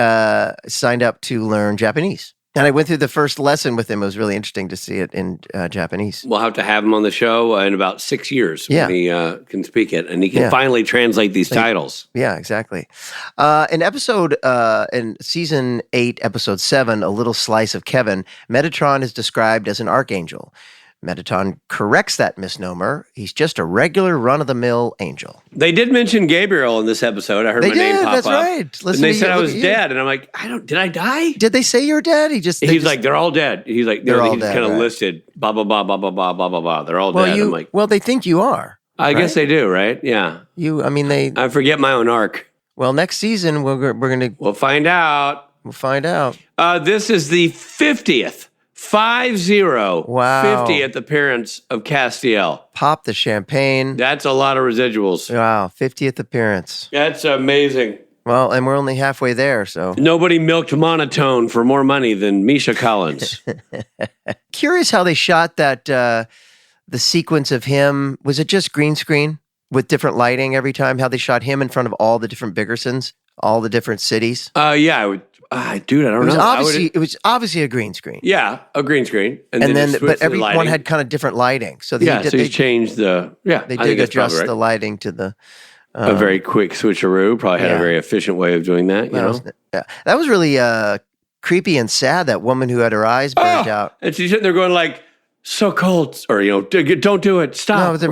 signed up to learn Japanese. And I went through the first lesson with him. It was really interesting to see it in Japanese. We'll have to have him on the show in about 6 years when he can speak it. And he can finally translate these titles. Yeah, exactly. In season 8, episode 7, A Little Slice of Kevin, Metatron is described as an archangel. Metatron corrects that misnomer. He's just a regular run-of-the-mill angel. They did mention Gabriel in this episode. I heard my name pop that's up. Right. And they said I was dead. And I'm like, did I die? Did they say you're dead? He's like, they're all dead. He's like, they're all he's dead, kind of right. listed, blah, blah, blah, blah, blah, blah, blah, blah, blah. They're all dead. I'm like, well, they think you are. I guess they do, right? Yeah. I forget my own arc. Well, next season, we're going to... We'll find out. This is the 50th. 50. Wow. 50th appearance of Castiel. Pop the champagne. That's a lot of residuals. Wow, 50th appearance. That's amazing. Well, and we're only halfway there, so. Nobody milked Monotone for more money than Misha Collins. Curious how they shot that, the sequence of him. Was it just green screen with different lighting every time? How they shot him in front of all the different Biggersons, all the different cities? Yeah, dude, I don't know. It was obviously a green screen. Yeah, a green screen, but everyone had kind of different lighting. So they changed the. Yeah, they did adjust the lighting to the. A very quick switcheroo. Probably had a very efficient way of doing that. That was really creepy and sad. That woman who had her eyes burned out, and she's sitting there going like, "So cold," or don't do it. Stop. No, they're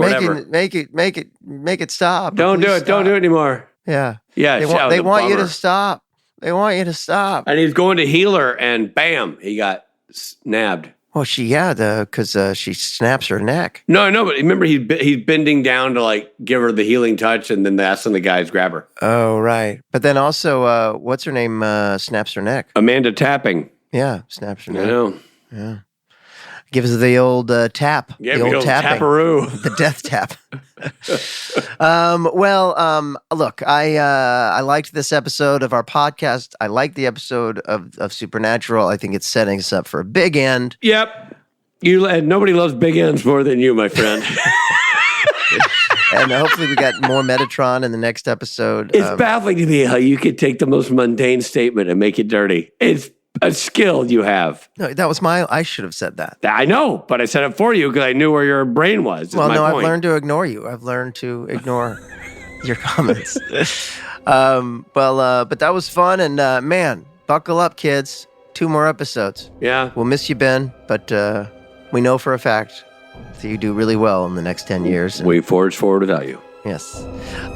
make it stop. Don't do it. Stop. Don't do it anymore. Yeah. They want you to stop. They want you to stop. And he's going to heal her, and bam, he got nabbed. Well, because she snaps her neck. No, but remember, he's bending down to like give her the healing touch, and then that's when the guys grab her. Oh, right. But then also, what's her name? Snaps her neck. Amanda Tapping. Yeah, snaps her neck. I know. Yeah. Gives her the old tap. Yeah, the old tapping. Taparoo. The death tap. Look, I liked this episode of our podcast. I liked the episode of Supernatural. I think it's setting us up for a big end. Yep. And nobody loves big ends more than you, my friend. And hopefully we got more Metatron in the next episode. It's baffling to me how you could take the most mundane statement and make it dirty. It's a skill you have. No, that was I should have said that. I know, but I said it for you because I knew where your brain was. Well, no, point. I've learned to ignore you. I've learned to ignore your comments. But that was fun. And man, buckle up, kids. 2 more episodes. Yeah. We'll miss you, Ben, but we know for a fact that you do really well in the next 10 years. We forge forward without you. Yes.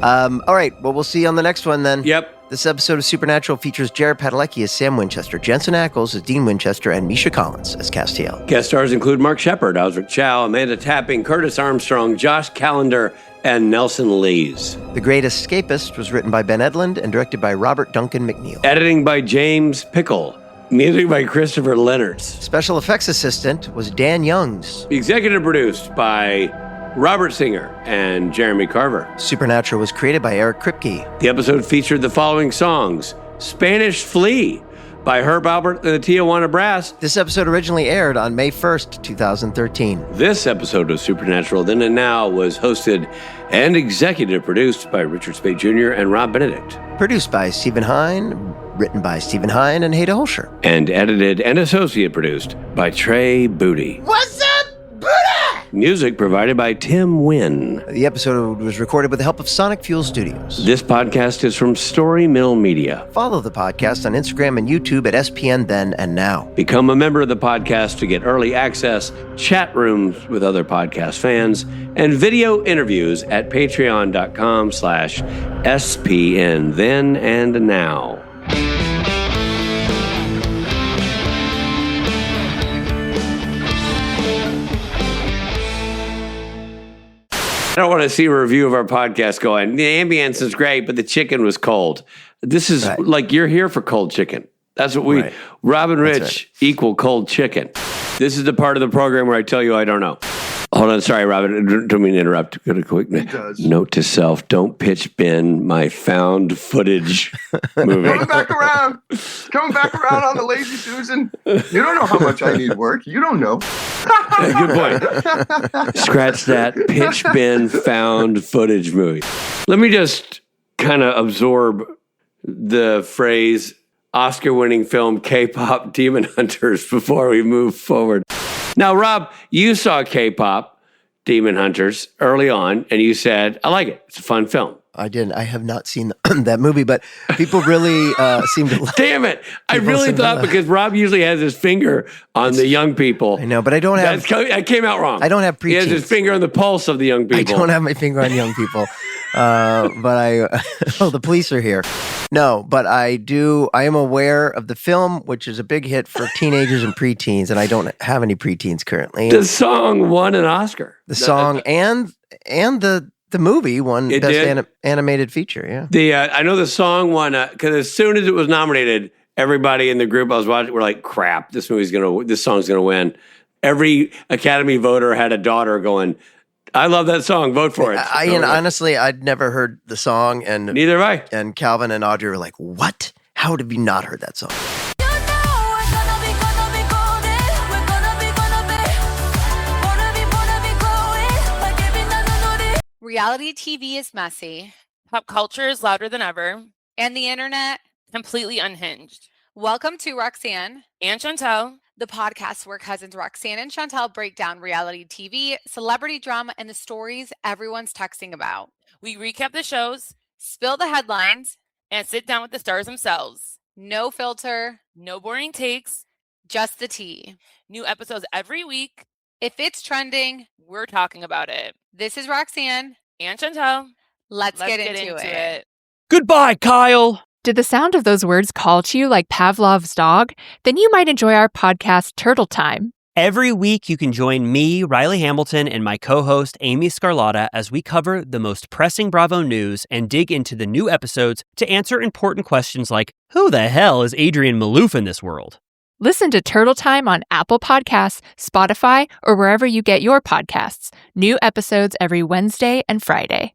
All right. Well, we'll see you on the next one then. Yep. This episode of Supernatural features Jared Padalecki as Sam Winchester, Jensen Ackles as Dean Winchester, and Misha Collins as Castiel. Guest stars include Mark Shepard, Osric Chow, Amanda Tapping, Curtis Armstrong, Josh Callender, and Nelson Lees. The Great Escapist was written by Ben Edlund and directed by Robert Duncan McNeil. Editing by James Pickle. Music by Christopher Leonards. Special effects assistant was Dan Youngs. Executive produced by Robert Singer and Jeremy Carver. Supernatural was created by Eric Kripke. The episode featured the following songs: Spanish Flea by Herb Albert and the Tijuana Brass. This episode originally aired on May 1st, 2013. This episode of Supernatural Then and Now was hosted and executive produced by Richard Spade Jr. and Rob Benedict. Produced by Stephen Hine, written by Stephen Hine and Hada Holscher. And edited and associate produced by Trey Booty. What's up, Buddha? Music provided by Tim Wynn. The episode was recorded with the help of Sonic Fuel Studios. This podcast is from Story Mill Media. Follow the podcast on Instagram and YouTube at SPN Then and Now. Become a member of the podcast to get early access, chat rooms with other podcast fans, and video interviews at patreon.com/SPN Then and Now. I don't want to see a review of our podcast going, the ambience is great, but the chicken was cold. This is like, you're here for cold chicken. That's what we, Rob and Rich equal cold chicken. This is the part of the program where I tell you I don't know. Hold on, sorry, Robin. Don't mean to interrupt. Got a quick note to self: don't pitch Ben my found footage movie. Coming back around on the Lazy Susan. You don't know how much I need work. You don't know. Good point. Scratch that. Pitch Ben found footage movie. Let me just kind of absorb the phrase Oscar-winning film K-pop Demon Hunters before we move forward. Now, Rob, you saw K-pop Demon Hunters early on, and you said, I like it. It's a fun film. I didn't. I have not seen that movie, but people really seem to like it. Damn it. I really thought, because Rob usually has his finger on the young people. I know, but I don't have... I came out wrong. I don't have preteens. He has his finger on the pulse of the young people. I don't have my finger on young people. But the police are here. No, but I am aware of the film, which is a big hit for teenagers and preteens, and I don't have any preteens currently. The song won an Oscar. The song and the movie won Best Animated Feature, yeah. I know the song won, because as soon as it was nominated, everybody in the group I was watching were like, crap, this song's going to win. Every Academy voter had a daughter going, I love that song, vote for it. Honestly, I'd never heard the song. And neither have I. And Calvin and Audrey were like, what? How have you not heard that song? Reality TV is messy. Pop culture is louder than ever. And the internet completely unhinged. Welcome to Roxanne and Chantel, the podcast where cousins Roxanne and Chantel break down reality TV, celebrity drama, and the stories everyone's texting about. We recap the shows, spill the headlines, and sit down with the stars themselves. No filter, no boring takes, just the tea. New episodes every week. If it's trending, we're talking about it. This is Roxanne and Chantel. Let's get into it. Goodbye, Kyle. Did the sound of those words call to you like Pavlov's dog? Then you might enjoy our podcast, Turtle Time. Every week, you can join me, Riley Hamilton, and my co-host, Amy Scarlatta, as we cover the most pressing Bravo news and dig into the new episodes to answer important questions like, who the hell is Adrian Malouf in this world? Listen to Turtle Time on Apple Podcasts, Spotify, or wherever you get your podcasts. New episodes every Wednesday and Friday.